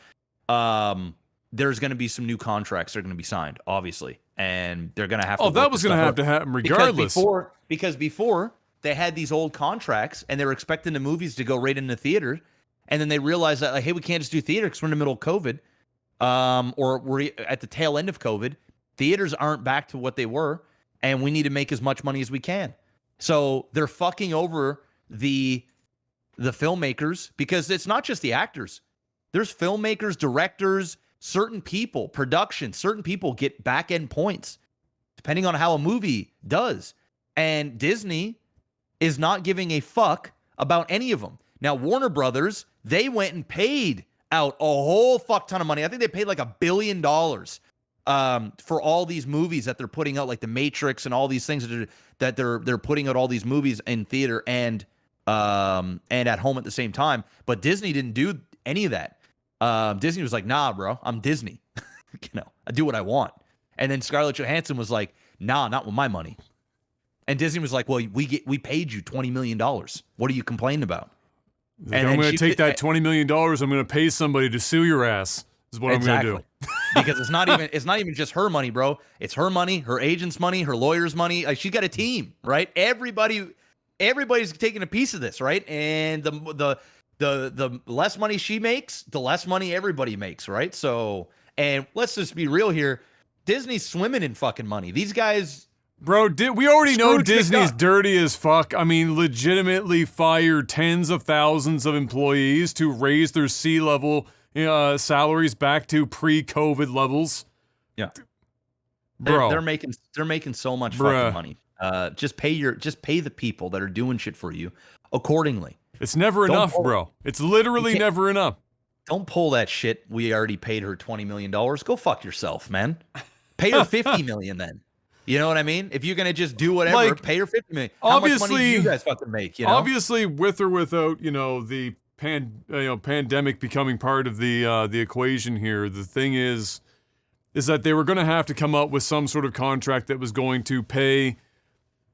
there's going to be some new contracts that are going to be signed, obviously. And they're going to have to. Oh, that was going to have to happen regardless. Because before they had these old contracts and they were expecting the movies to go right into theater. And then they realized that, like, hey, we can't just do theater because we're in the middle of COVID. Or we're at the tail end of COVID. Theaters aren't back to what they were, and we need to make as much money as we can. So they're fucking over the filmmakers, because it's not just the actors. There's filmmakers, directors, certain people, production, certain people get back end points depending on how a movie does. And Disney is not giving a fuck about any of them. Now, Warner Brothers, they went and paid out a whole fuck ton of money. I think they paid like $1 billion for all these movies that they're putting out, like The Matrix and all these things that they're putting out all these movies in theater and at home at the same time. But Disney didn't do any of that. Disney was like, "Nah, bro, I'm Disney. I do what I want." And then Scarlett Johansson was like, "Nah, not with my money." And Disney was like, "Well, we paid you $20 million. What are you complaining about?" And I'm going to take that $20 million. I'm going to pay somebody to sue your ass. Is what exactly. I'm going to do. Because it's not even just her money, bro. It's her money, her agent's money, her lawyer's money. Like, she got a team, right? Everybody's taking a piece of this, right? And the less money she makes, the less money everybody makes, right? So, and let's just be real here. Disney's swimming in fucking money. These guys. Bro, we already know Disney's dirty as fuck. I mean, legitimately fired tens of thousands of employees to raise their C-level salaries back to pre-COVID levels. Yeah, bro, they're making so much fucking money. Just pay the people that are doing shit for you accordingly. It's never enough, bro. It's literally never enough. Don't pull that shit. We already paid her $20 million. Go fuck yourself, man. Pay her $50 million then. You know what I mean? If you're gonna just do whatever, like, pay her $50 million. How much money do you guys fucking make? You know? Obviously, with or without, the pandemic becoming part of the equation here, the thing is that they were going to have to come up with some sort of contract that was going to pay,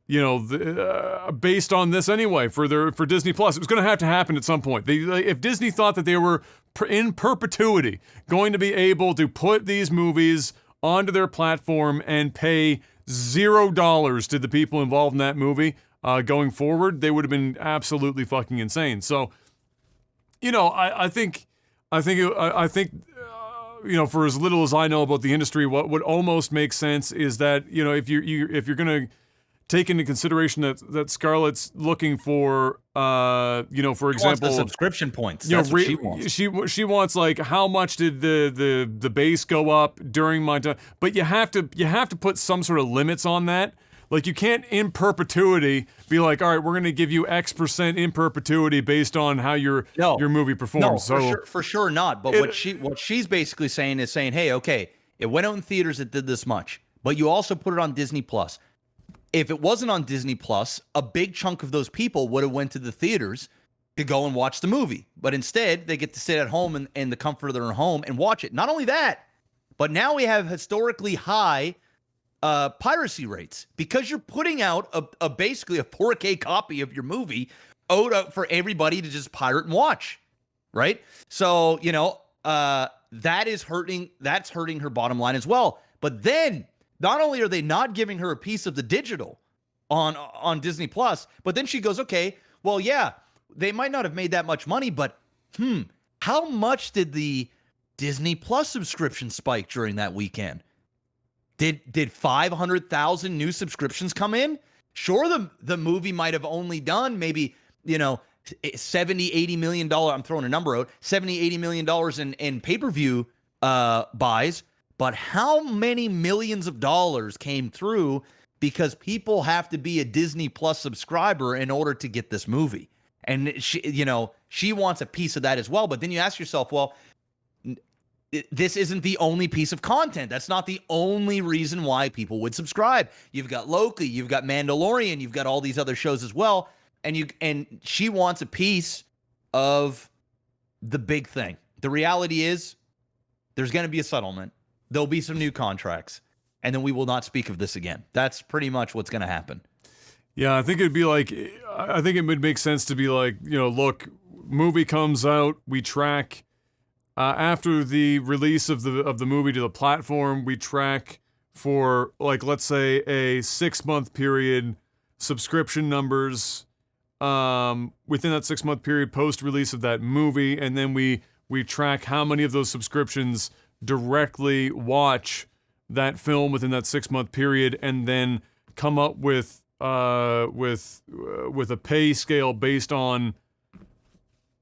based on this anyway for Disney Plus. It was going to have to happen at some point. If Disney thought that they were in perpetuity going to be able to put these movies onto their platform and pay $0 to the people involved in that movie going forward, they would have been absolutely fucking insane. So, I think, for as little as I know about the industry, what would almost make sense is that, if you're gonna take into consideration that Scarlett's looking for, for example, the subscription points. That's what she wants. She wants, like, how much did the base go up during my time? But you have to put some sort of limits on that. Like, you can't in perpetuity be like, all right, we're going to give you X% in perpetuity based on how your movie performs. No, for sure not. But what she's basically saying is saying, hey, okay, it went out in theaters, it did this much, but you also put it on Disney Plus. If it wasn't on Disney Plus, a big chunk of those people would have went to the theaters to go and watch the movie. But instead, they get to sit at home in the comfort of their own home and watch it. Not only that, but now we have historically high piracy rates because you're putting out basically a 4K copy of your movie out for everybody to just pirate and watch, right? So, that's hurting her bottom line as well. But then not only are they not giving her a piece of the digital on Disney Plus, but then she goes, okay, well, yeah, they might not have made that much money, but how much did the Disney Plus subscription spike during that weekend? Did 500,000 new subscriptions come in? Sure, the movie might have only done maybe, $70-80 million. I'm throwing a number out, $70-80 million in pay-per-view buys. But how many millions of dollars came through because people have to be a Disney Plus subscriber in order to get this movie? And She wants a piece of that as well. But then you ask yourself, well, this isn't the only piece of content. That's not the only reason why people would subscribe. You've got Loki, you've got Mandalorian, you've got all these other shows as well. And she wants a piece of the big thing. The reality is there's going to be a settlement. There'll be some new contracts, and then we will not speak of this again. That's pretty much what's going to happen. Yeah, I think it'd be like, I think it would make sense to be like, look, movie comes out, we track after the release of the movie to the platform, we track for, like, let's say a 6-month period subscription numbers within that 6-month period post-release of that movie, and then we track how many of those subscriptions directly watch that film within that 6-month period, and then come up with a pay scale based on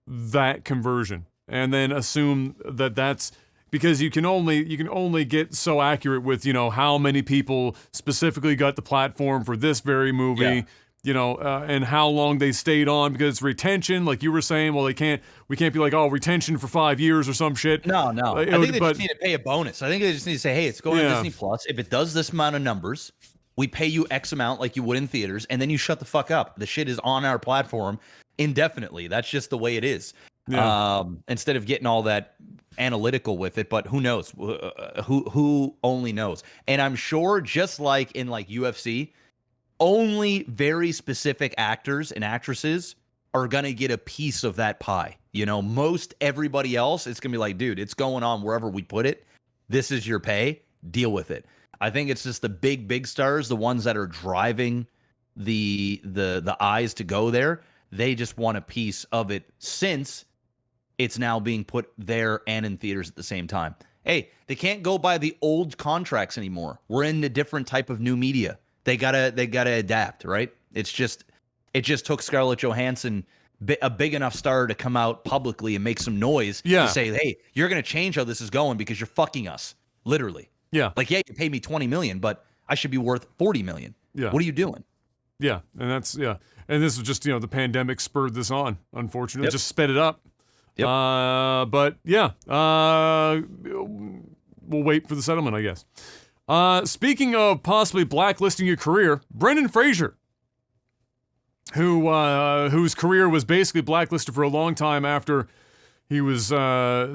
that conversion, and then assume that that's because you can only get so accurate with how many people specifically got the platform for this very movie. And how long they stayed on, because it's retention, like you were saying. Well, we can't be like, oh, retention for 5 years or some shit. No. I think they just need to pay a bonus. I think they just need to say, hey, it's going to Disney Plus. If it does this amount of numbers, we pay you X amount like you would in theaters, and then you shut the fuck up. The shit is on our platform indefinitely. That's just the way it is. Yeah. Instead of getting all that analytical with it, but who knows? Who only knows? And I'm sure, just like in like UFC, only very specific actors and actresses are going to get a piece of that pie. Most everybody else, it's going to be like, dude, it's going on wherever we put it. This is your pay. Deal with it. I think it's just the big stars, the ones that are driving the eyes to go there. They just want a piece of it, since it's now being put there and in theaters at the same time. Hey, they can't go by the old contracts anymore. We're in a different type of new media. They gotta adapt, right? It just took Scarlett Johansson, a big enough star, to come out publicly and make some noise to say, hey, you're gonna change how this is going because you're fucking us, literally. Yeah. Like, yeah, you pay me $20 million, but I should be worth $40 million. Yeah. What are you doing? Yeah, and that's and this was just the pandemic spurred this on. Unfortunately, just sped it up. Yep. But yeah, we'll wait for the settlement, I guess. Speaking of possibly blacklisting your career, Brendan Fraser, whose career was basically blacklisted for a long time after he was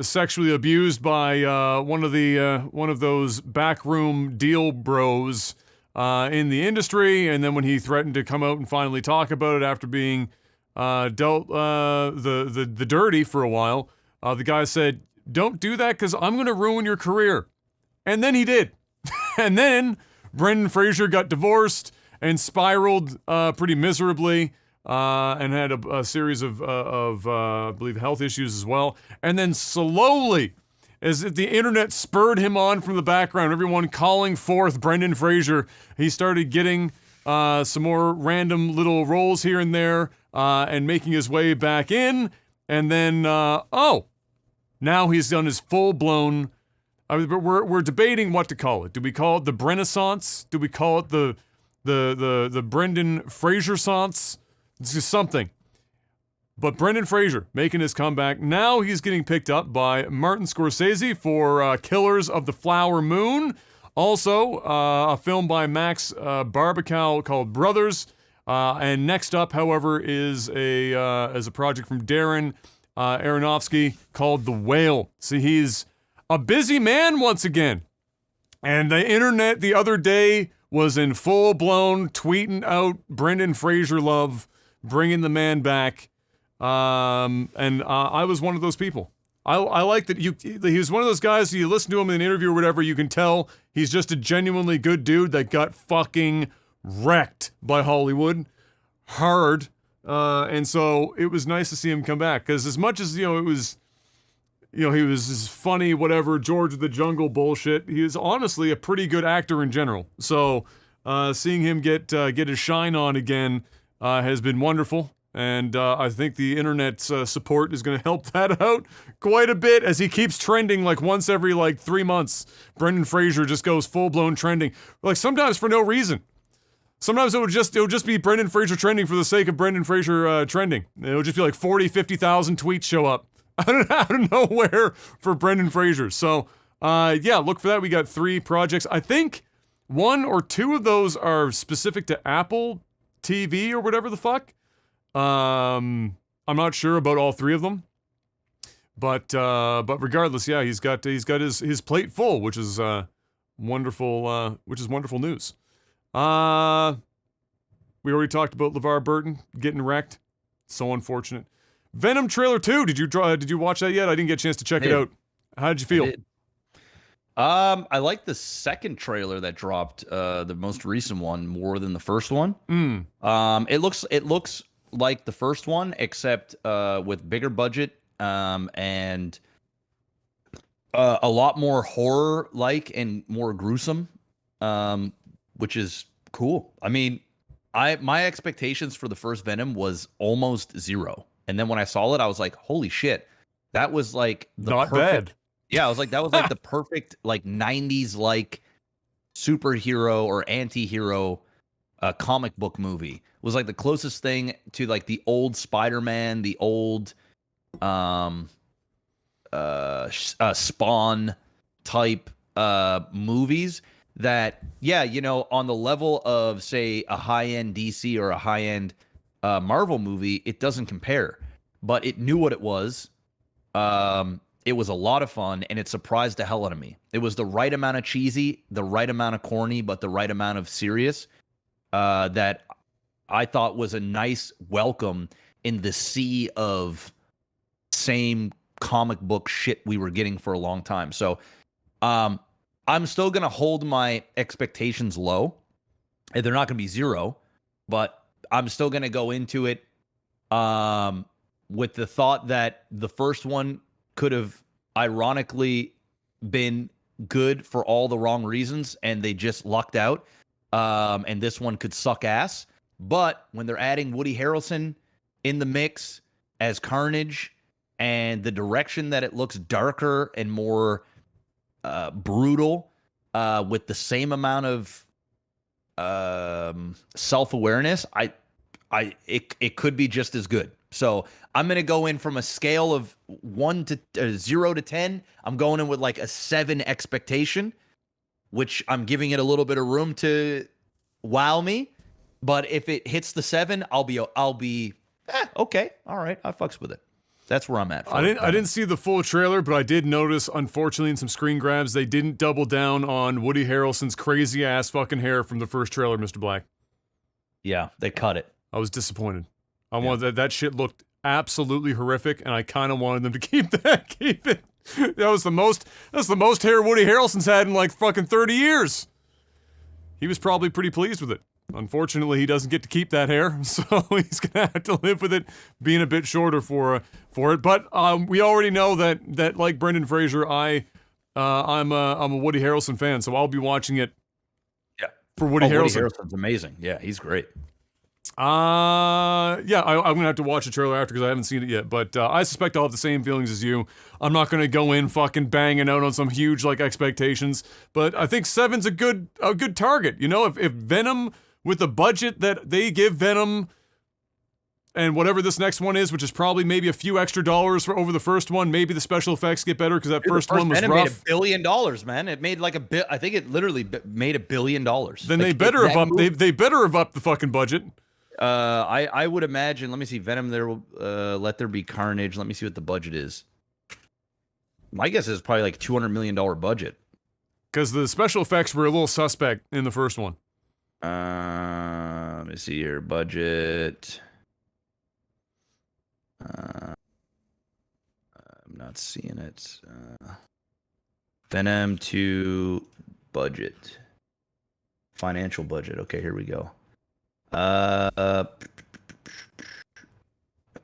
sexually abused by one of those backroom deal bros in the industry, and then when he threatened to come out and finally talk about it after being dealt the dirty for a while, the guy said, "Don't do that because I'm going to ruin your career," and then he did. And then Brendan Fraser got divorced and spiraled pretty miserably, and had a series of I believe, health issues as well. And then slowly, as if the internet spurred him on from the background, everyone calling forth Brendan Fraser, he started getting some more random little roles here and there, and making his way back in. And then, now he's done his full-blown... we're debating what to call it. Do we call it the Brennaissance? Do we call it the Brendan Fraser-sance? It's just something. But Brendan Fraser making his comeback. Now he's getting picked up by Martin Scorsese for Killers of the Flower Moon. Also, a film by Max Barbacow called Brothers. And next up, however, is a project from Darren Aronofsky called The Whale. See, he's a busy man once again. And the internet the other day was in full-blown tweeting out Brendan Fraser love, bringing the man back. And I was one of those people. I like that he was one of those guys, you listen to him in an interview or whatever, you can tell he's just a genuinely good dude that got fucking wrecked by Hollywood. Hard. And so it was nice to see him come back. Because as much as, it was... he was this funny, whatever, George of the Jungle bullshit. He is honestly a pretty good actor in general. So, seeing him get his shine on again has been wonderful. And I think the internet's support is going to help that out quite a bit, as he keeps trending like once every 3 months. Brendan Fraser just goes full-blown trending. Like, sometimes for no reason. Sometimes it'll just be Brendan Fraser trending for the sake of Brendan Fraser trending. It'll just be like 40, 50,000 tweets show up out of nowhere for Brendan Fraser. So, yeah, look for that. We got 3 projects. I think 1 or 2 of those are specific to Apple TV or whatever the fuck. I'm not sure about all 3 of them. But regardless, yeah, he's got his plate full, which is wonderful news. We already talked about LeVar Burton getting wrecked. So unfortunate. Venom trailer 2. Did you watch that yet? I didn't get a chance to check it out. How did you feel? I like the second trailer that dropped, the most recent one, more than the first one. It looks like the first one, except with bigger budget and a lot more horror-like and more gruesome, which is cool. I mean, my expectations for the first Venom was almost 0, and then when I saw it, I was like, "Holy shit, that was like the not perfect." bad. Yeah, I was like, that was like the perfect like 90s like superhero or anti-hero comic book movie. It was like the closest thing to like the old Spider-Man, the old Spawn type movies that, yeah, you know, on the level of say a high-end DC or a high-end Marvel movie, it doesn't compare, but it knew what it was. It was a lot of fun, and it surprised the hell out of me. It was the right amount of cheesy, the right amount of corny, but the right amount of serious, that I thought was a nice welcome in the sea of same comic book shit we were getting for a long time. So I'm still going to hold my expectations low. They're not going to be 0, but I'm still going to go into it with the thought that the first one could have ironically been good for all the wrong reasons, and they just lucked out. And this one could suck ass. But when they're adding Woody Harrelson in the mix as Carnage, and the direction that it looks darker and more brutal, with the same amount of self-awareness, it could be just as good. So I'm going to go in from a scale of 0 to 10. I'm going in with like a 7 expectation, which I'm giving it a little bit of room to wow me. But if it hits the 7, I'll be okay. All right. I fucks with it. That's where I'm at. I didn't see the full trailer, but I did notice, unfortunately, in some screen grabs, they didn't double down on Woody Harrelson's crazy ass fucking hair from the first trailer, Mr. Black. Yeah, they cut it. I was disappointed. I wanted that shit looked absolutely horrific, and I kind of wanted them to keep it. That's the most hair Woody Harrelson's had in like fucking 30 years. He was probably pretty pleased with it. Unfortunately, he doesn't get to keep that hair, so he's gonna have to live with it being a bit shorter for it. But we already know that like Brendan Fraser, I'm a Woody Harrelson fan, so I'll be watching it. Yeah, for Woody Harrelson. Woody Harrelson's amazing. Yeah, he's great. Yeah, I'm gonna have to watch the trailer after because I haven't seen it yet. But I suspect I'll have the same feelings as you. I'm not gonna go in fucking banging out on some huge like expectations. But I think 7's a good target. You know, if Venom, with the budget that they give Venom, and whatever this next one is, which is probably maybe a few extra dollars for over the first one, maybe the special effects get better because that first one was Venom rough. Made $1 billion, man. It made like I think it literally made $1 billion. Then like, they better have up. They better have upped the fucking budget. I would imagine. Let me see. Venom. There will Let There Be Carnage. Let me see what the budget is. My guess is probably like $200 million budget. Because the special effects were a little suspect in the first one. Let me see here. Budget. I'm not seeing it. Venom 2 budget. Financial budget. Okay, here we go.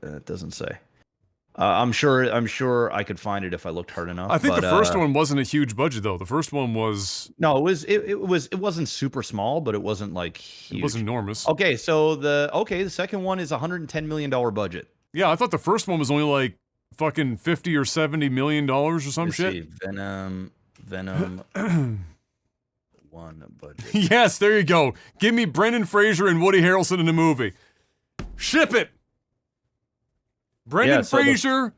It doesn't say. I'm sure I could find it if I looked hard enough. I think the first one wasn't a huge budget though. The first one was it wasn't super small, but it wasn't like huge. It was enormous. Okay, so the second one is $110 million budget. Yeah, I thought the first one was only like fucking $50 or $70 million or some shit. See. Venom 2021 budget. Yes, there you go. Give me Brendan Fraser and Woody Harrelson in the movie. Ship it. Brendan Fraser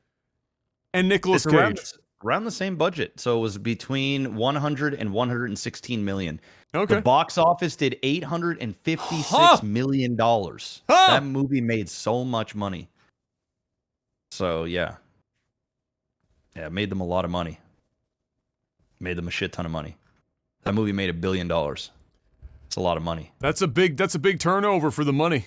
and Nicolas Cage. Around the same budget. So it was between 100 and 116 million. Okay. The box office did $856 million. That movie made so much money. So yeah. Yeah, it made them a lot of money. Made them a shit ton of money. That movie made $1 billion. It's a lot of money. That's a big turnover for the money.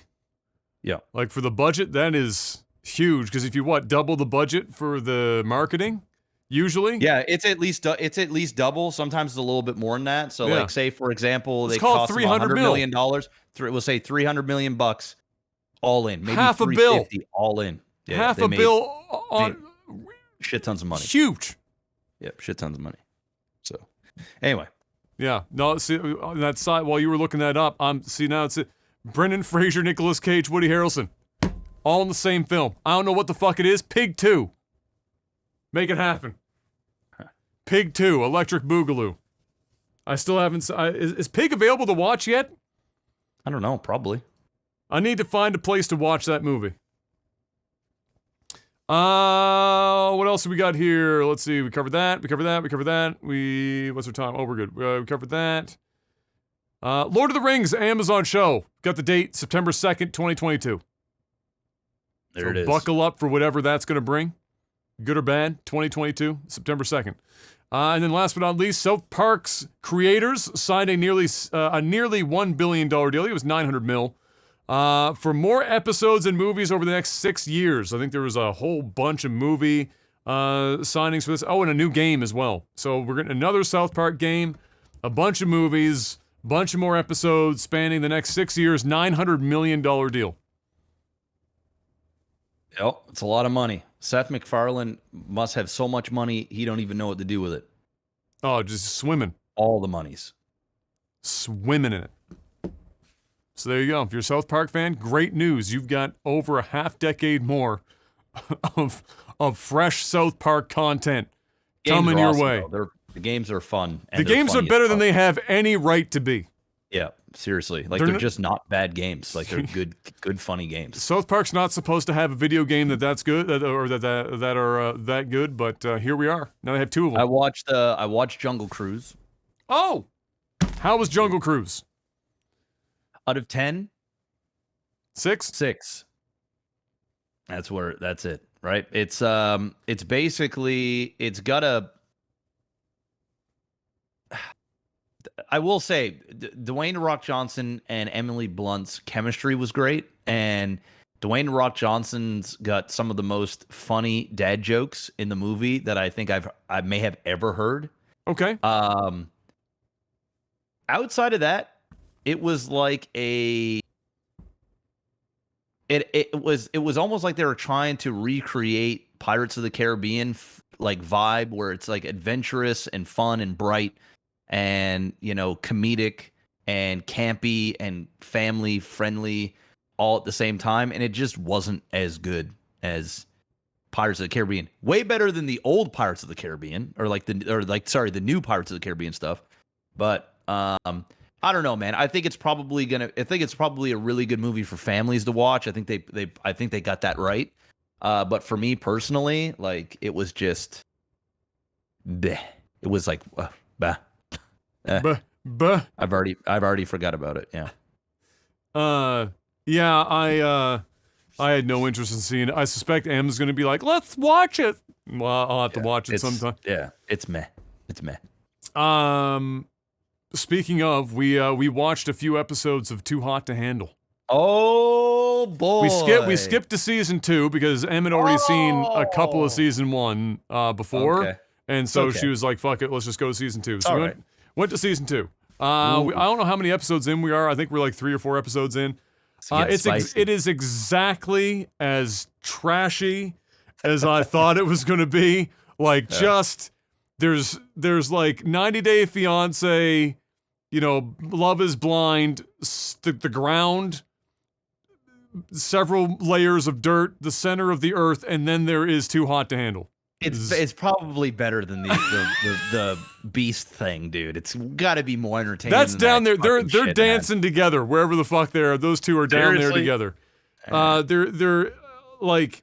Yeah. Like for the budget, that is huge. Because if you double the budget for the marketing, usually. Yeah, it's at least double. Sometimes it's a little bit more than that. So like, say for example, they cost $300 million. We'll say $300 million bucks, all in. Maybe half a bill, all in. Yeah, half a bill on shit tons of money. Huge. Yep, shit tons of money. So anyway. Yeah. No, see on that side while you were looking that up, now it's Brendan Fraser, Nicolas Cage, Woody Harrelson. All in the same film. I don't know what the fuck it is. Pig 2. Make it happen. Pig 2, Electric Boogaloo. I still haven't... is Pig available to watch yet? I don't know, probably. I need to find a place to watch that movie. What else do we got here? Let's see. We covered that. What's our time? Oh, we're good. We covered that. Lord of the Rings Amazon show. Got the date, September 2nd, 2022. There it is. Buckle up for whatever that's going to bring. Good or bad, 2022, September 2nd. And then last but not least, South Park's creators signed a nearly $1 billion deal. It was $900 million. For more episodes and movies over the next 6 years. I think there was a whole bunch of movie signings for this. Oh, and a new game as well. So we're getting another South Park game, a bunch of movies, bunch of more episodes spanning the next 6 years, $900 million deal. Yep, it's a lot of money. Seth MacFarlane must have so much money, he don't even know what to do with it. Oh, just swimming. All the monies. Swimming in it. So there you go. If you're a South Park fan, great news. You've got over a half decade more of fresh South Park content coming your way. The games are fun. The games are better than they have any right to be. Yeah, seriously. Like they're just not bad games. Like they're good, funny games. South Park's not supposed to have a video game that's good or that are that good, but here we are. Now they have two of them. I watched Jungle Cruise. Oh, how was Jungle Cruise? Out of 10, 6. 6. That's it, right? It's basically got a. I will say, Dwayne The Rock Johnson and Emily Blunt's chemistry was great, and Dwayne The Rock Johnson's got some of the most funny dad jokes in the movie that I think I may have ever heard. Okay. Outside of that, it was like it was almost like they were trying to recreate Pirates of the Caribbean like vibe, where it's like adventurous and fun and bright and, you know, comedic and campy and family friendly all at the same time, and it just wasn't as good as Pirates of the Caribbean. Way better than the old Pirates of the Caribbean, the new Pirates of the Caribbean stuff. But I don't know, man. I think it's probably a really good movie for families to watch. I think they got that right. But for me personally, like, it was just bleh. It was like bah. Bah. I've already forgot about it. Yeah. Yeah, I had no interest in seeing it. I suspect Em's going to be like, let's watch it. Well, I'll have to watch it sometime. Yeah, it's meh. It's meh. Speaking of, we watched a few episodes of Too Hot to Handle. Oh boy. We skipped to season 2 because Em had already seen a couple of season 1 before. Okay. And so she was like, fuck it, let's just go to season 2. So we went to season 2. I don't know how many episodes in we are. I think we're like 3 or 4 episodes in. It is exactly as trashy as I thought it was going to be. Like, just there's like 90 Day Fiance, you know, Love is Blind, the ground, several layers of dirt, the center of the earth, and then there is Too Hot to Handle. It's probably better than the Beast thing, dude. It's got to be more entertaining. That's than down that there. They're fucking shit, dancing together wherever the fuck they are. Those two are down there Seriously? together. They're like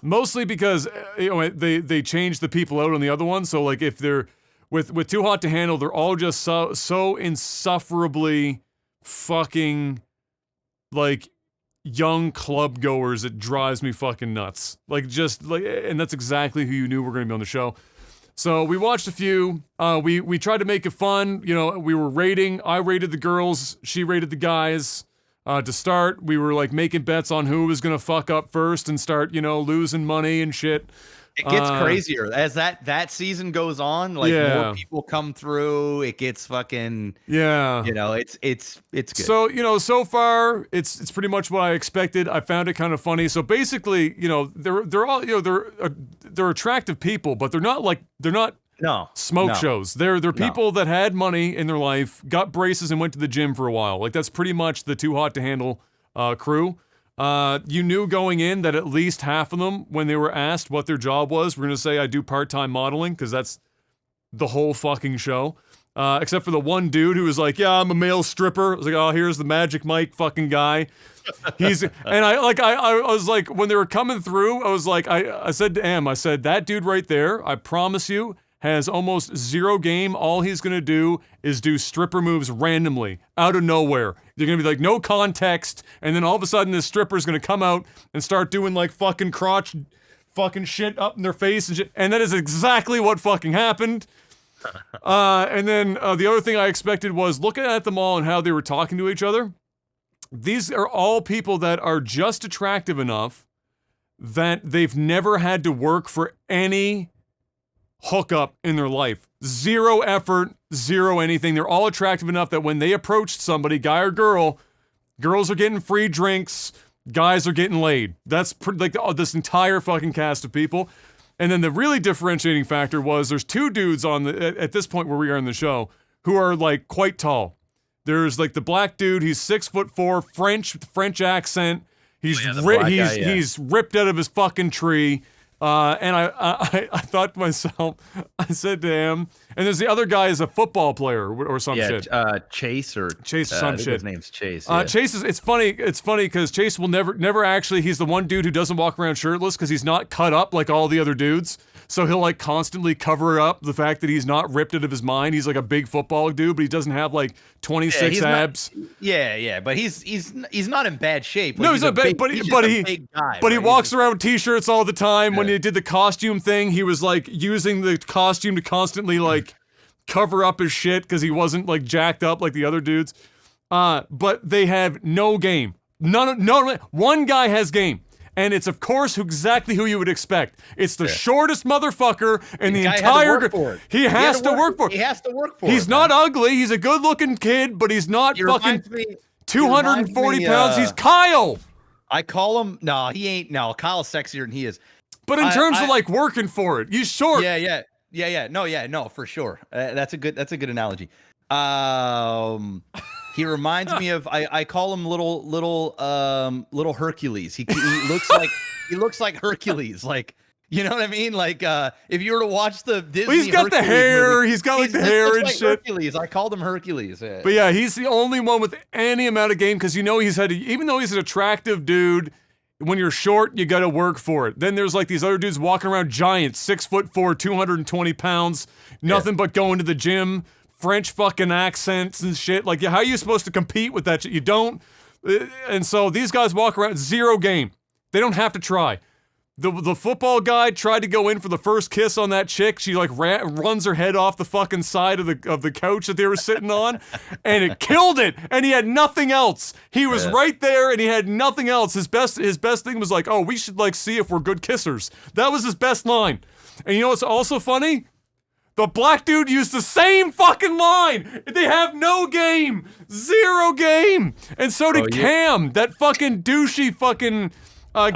mostly because they changed the people out on the other one. So like if they're with Too Hot to Handle, they're all just so insufferably fucking like young club goers. It drives me fucking nuts. Like just like, and that's exactly who you knew were going to be on the show. So we watched a few. We tried to make it fun. You know, we were rating. I rated the girls. She rated the guys. To start, we were like making bets on who was gonna fuck up first and start, you know, losing money and shit. It gets crazier as that season goes on. Like more people come through. It gets fucking You know, it's good. So you know, so far it's pretty much what I expected. I found it kind of funny. So basically, you know, they're all you know they're attractive people, but they're not smoke shows. They're people that had money in their life, got braces, and went to the gym for a while. Like that's pretty much the Too Hot to Handle crew. You knew going in that at least half of them, when they were asked what their job was, were gonna say I do part-time modeling because that's the whole fucking show. Except for the one dude who was like, yeah, I'm a male stripper. I was like, oh, here's the Magic Mike fucking guy. And I was like, when they were coming through, I was like, I said to Em, I said, that dude right there, I promise you, has almost zero game. All he's gonna do is do stripper moves randomly, out of nowhere. They're gonna be like, no context, and then all of a sudden this stripper's gonna come out and start doing like fucking crotch fucking shit up in their face and shit. And that is exactly what fucking happened. And then the other thing I expected was looking at them all and how they were talking to each other. These are all people that are just attractive enough that they've never had to work for any hookup in their life. Zero effort, zero anything. They're all attractive enough that when they approached somebody, guy or girl, girls are getting free drinks, guys are getting laid. That's like this entire fucking cast of people. And then the really differentiating factor was there's two dudes at this point where we are in the show who are like quite tall. There's like the black dude, he's 6'4", French accent. He's he's ripped out of his fucking tree. And I thought to myself, I said to him, and there's the other guy is a football player or some shit. Chase or some shit. His name's Chase. Yeah. Chase is, it's funny because Chase will never actually, he's the one dude who doesn't walk around shirtless because he's not cut up like all the other dudes. So he'll like constantly cover up the fact that he's not ripped out of his mind. He's like a big football dude, but he doesn't have like 26 abs. But he's not in bad shape. Like, no, he's not bad, but he walks around with t-shirts all the time. When he did the costume thing, he was like using the costume to constantly like cover up his shit because he wasn't like jacked up like the other dudes. But they have no game. One guy has game. And it's, of course, exactly who you would expect. It's the shortest motherfucker in the entire... He has to work for it. He has to work for it. He's not ugly. He's a good-looking kid, but he's not fucking 240 pounds. He's Kyle. I call him... No, he ain't... No, Kyle's sexier than he is. But in terms of, like, working for it, he's short. Yeah. No, for sure. That's a good analogy. He reminds me of I call him little Hercules. He looks like Hercules. Like, you know what I mean? Like if you were to watch the Disney, well, he's got Hercules the hair. movie, he's got like the hair and like shit. Hercules. I called him Hercules. Yeah. But yeah, he's the only one with any amount of game because you know he's had to, even though he's an attractive dude. When you're short, you gotta work for it. Then there's like these other dudes walking around giants, 6'4", 220 pounds, nothing but going to the gym. French fucking accents and shit. Like, how are you supposed to compete with that shit? You don't. And so these guys walk around, zero game. They don't have to try. The football guy tried to go in for the first kiss on that chick. She like runs her head off the fucking side of the couch that they were sitting on, and it killed it. And he had nothing else. He was right there, and he had nothing else. His best thing was like, oh, we should like see if we're good kissers. That was his best line. And you know what's also funny? The black dude used the same fucking line. They have no game. Zero game. And so did Cam, that fucking douchey fucking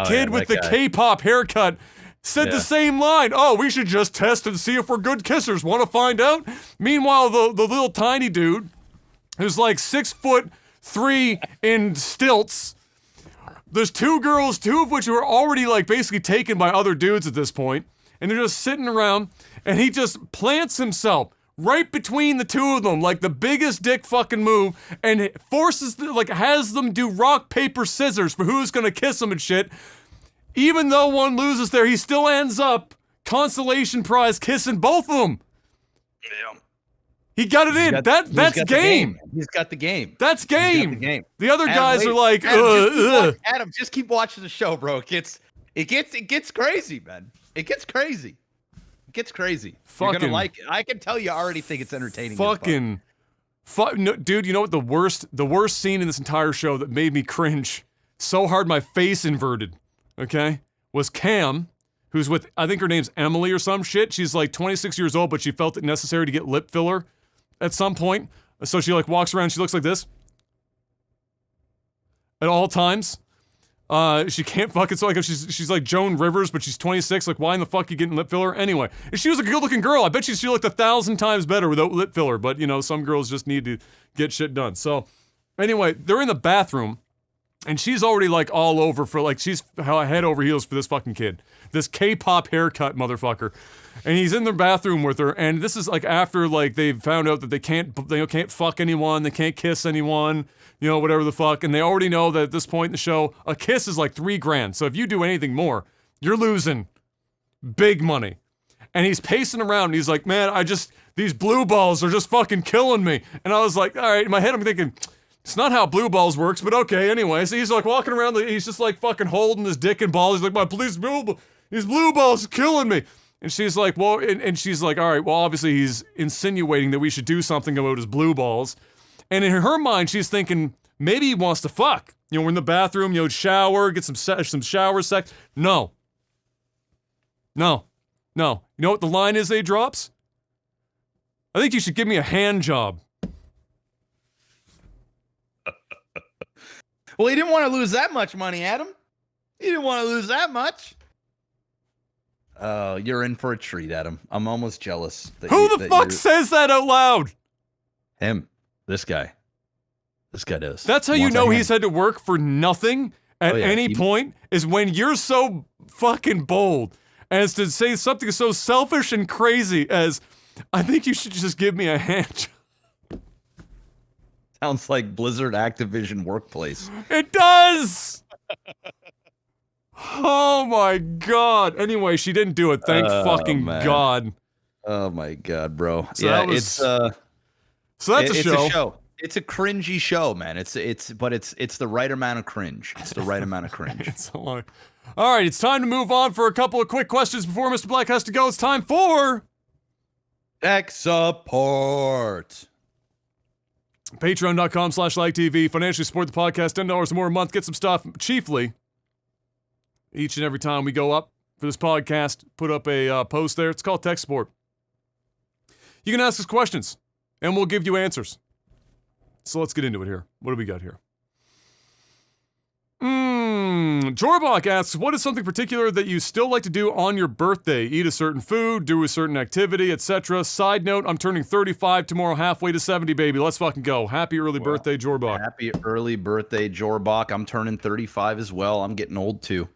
kid with the K-pop haircut, said the same line. Oh, we should just test and see if we're good kissers. Want to find out? Meanwhile, the little tiny dude, who's like 6'3" in stilts, there's two girls, two of which were already like basically taken by other dudes at this point. and they're just sitting around, and he just plants himself right between the two of them, like the biggest dick fucking move, and forces, has them do rock, paper, scissors for who's gonna kiss him and shit. Even though one loses there, he still ends up consolation prize kissing both of them. Yeah. He got it in. That's game. He's got the game. That's game. He's got the game. The other guys are like, Adam, just keep watching the show, bro. It gets crazy, man. It gets crazy. It gets crazy. You're gonna like it. I can tell you already think it's entertaining. No, dude, you know what the worst scene in this entire show that made me cringe so hard my face inverted, okay, was Cam, who's with, I think her name's Emily or some shit. She's like 26 years old, but she felt it necessary to get lip filler at some point. So she like walks around, she looks like this at all times. She can't fucking, so like she's like Joan Rivers, but she's 26. Like, why in the fuck are you getting lip filler? Anyway, if she was a good looking girl, I bet she looked 1,000 times better without lip filler. But you know, some girls just need to get shit done. So anyway, they're in the bathroom, and she's already like all over for like, she's head over heels for this fucking kid. This K-pop haircut motherfucker. And he's in the bathroom with her, and this is like after like they've found out that they can't fuck anyone, they can't kiss anyone, you know, whatever the fuck, and they already know that at this point in the show, a kiss is like $3,000. So if you do anything more, you're losing big money. And he's pacing around, and he's like, man, these blue balls are just fucking killing me. And I was like, all right, in my head I'm thinking, it's not how blue balls works, but okay, anyway. So he's like walking around, he's just like fucking holding his dick and balls. He's like, these blue balls are killing me. And she's like, well, and she's like, all right, well, obviously he's insinuating that we should do something about his blue balls. And in her mind, she's thinking, maybe he wants to fuck. You know, we're in the bathroom, you know, shower, get some shower sex. No. You know what the line is that he drops? I think you should give me a hand job. Well, he didn't want to lose that much money, Adam. He didn't want to lose that much. Oh, you're in for a treat, Adam. I'm almost jealous. Who the fuck says that out loud? Him. This guy. This guy does. That's how you know he's had to work for nothing at any point, is when you're so fucking bold as to say something so selfish and crazy as, I think you should just give me a hand job. Sounds like Blizzard Activision workplace. It does! Oh my god. Anyway, she didn't do it. Thank fucking god. Oh my god, bro. So yeah, that's a show. It's a cringy show, man. It's the right amount of cringe. It's the right amount of cringe. It's a lot. All right, it's time to move on for a couple of quick questions before Mr. Black has to go. It's time for tech support. Patreon.com/LikeTV. Financially support the podcast. $10 or more a month. Get some stuff. Chiefly, each and every time we go up for this podcast, put up a post there. It's called Tech Support. You can ask us questions, and we'll give you answers. So let's get into it here. What do we got here? Jorbach asks, what is something particular that you still like to do on your birthday? Eat a certain food, do a certain activity, etc. Side note, I'm turning 35 tomorrow, halfway to 70, baby. Let's fucking go. Happy early birthday, Jorbach. Happy early birthday, Jorbach. I'm turning 35 as well. I'm getting old too.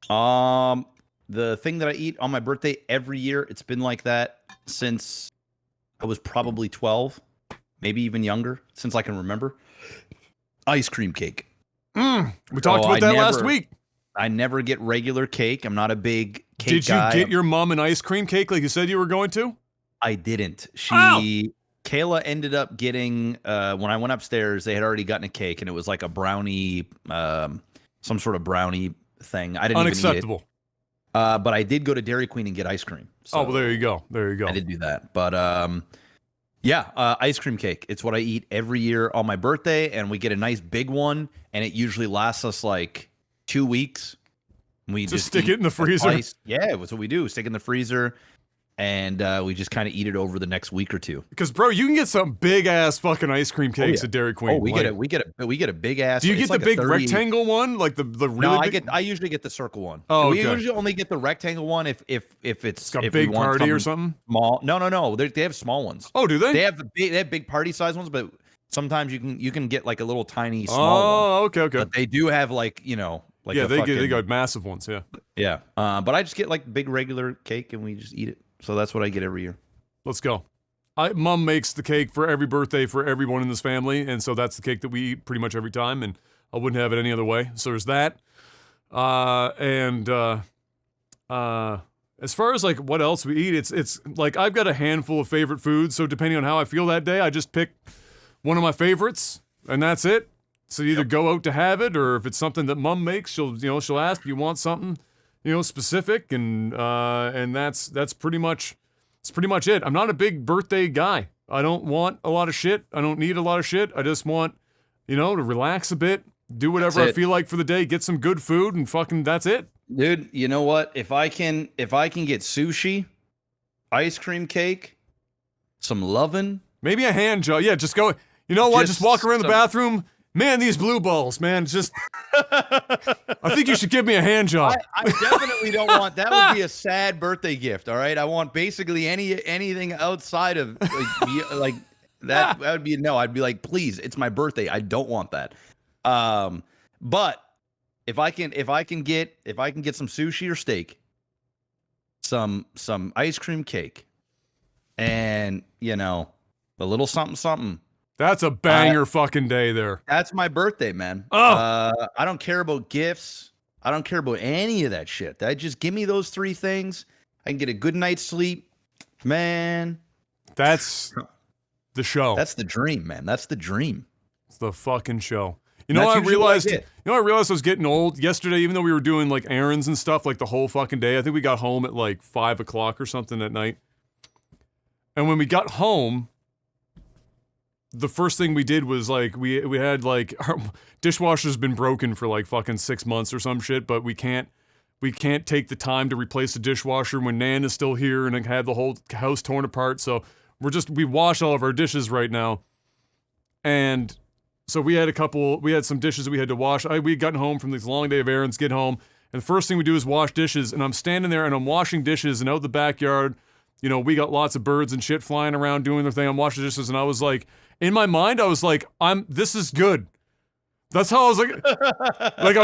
The thing that I eat on my birthday every year, it's been like that since I was probably 12, maybe even younger, since I can remember. Ice cream cake. We talked about that last week. I never get regular cake. I'm not a big cake guy. Did you get your mom an ice cream cake like you said you were going to? I didn't. Kayla ended up getting, when I went upstairs, they had already gotten a cake, and it was like a brownie, some sort of brownie thing. I didn't even eat it. But I did go to Dairy Queen and get ice cream. So well, there you go. There you go. I did do that. But ice cream cake. It's what I eat every year on my birthday, and we get a nice big one, and it usually lasts us like 2 weeks. We just stick it in the freezer. Yeah, that's what we do. Stick it in the freezer, and we just kind of eat it over the next week or two. Because, bro, you can get some big ass fucking ice cream cakes at Dairy Queen. Oh, we get a big ass. Do you get the big rectangle one, like the really? No, I usually get the circle one. Oh, we usually only get the rectangle one if it's got a big party or something. Small. No. They have small ones. Oh, do they? They have big party size ones, but sometimes you can get like a little tiny small one. Oh, okay. But they do have like Like yeah, a they fucking, got massive ones. Yeah. yeah. But I just get like big regular cake and we just eat it. So that's what I get every year. Let's go. Mom makes the cake for every birthday for everyone in this family, and so that's the cake that we eat pretty much every time, and I wouldn't have it any other way. So there's that. As far as like what else we eat, it's like I've got a handful of favorite foods, so depending on how I feel that day, I just pick one of my favorites, and that's it. So you either go out to have it, or if it's something that Mom makes, she'll ask, "You want something, specific?" And that's pretty much it. I'm not a big birthday guy. I don't want a lot of shit. I don't need a lot of shit. I just want, to relax a bit, do whatever I feel like for the day, get some good food, and fucking that's it. Dude, you know what? If I can get sushi, ice cream cake, some lovin', maybe a hand job. Yeah, just go. You know what? Just walk around the bathroom. Man, these blue balls, man. Just, I think you should give me a hand job. I definitely don't want. That would be a sad birthday gift. All right, I want basically anything outside of like that. That would be no. I'd be like, please, it's my birthday. I don't want that. But if I can get some sushi or steak, some ice cream cake, and a little something. That's a banger fucking day there. That's my birthday, man. Oh. I don't care about gifts. I don't care about any of that shit. Just give me those 3 things. I can get a good night's sleep, man. That's the show. That's the dream, man. That's the dream. It's the fucking show. I realized I was getting old yesterday, even though we were doing like errands and stuff like the whole fucking day. I think we got home at like 5 o'clock or something at night. And when we got home, the first thing we did was like we had like our dishwasher's been broken for like fucking 6 months or some shit, but we can't take the time to replace the dishwasher when Nan is still here and had the whole house torn apart. So we wash all of our dishes right now. And so we had some dishes that we had to wash. We'd gotten home from this long day of errands, get home, and the first thing we do is wash dishes, and I'm standing there and I'm washing dishes, and out the backyard, we got lots of birds and shit flying around doing their thing. I'm washing dishes, and I was like, in my mind, I was like, this is good. That's how I was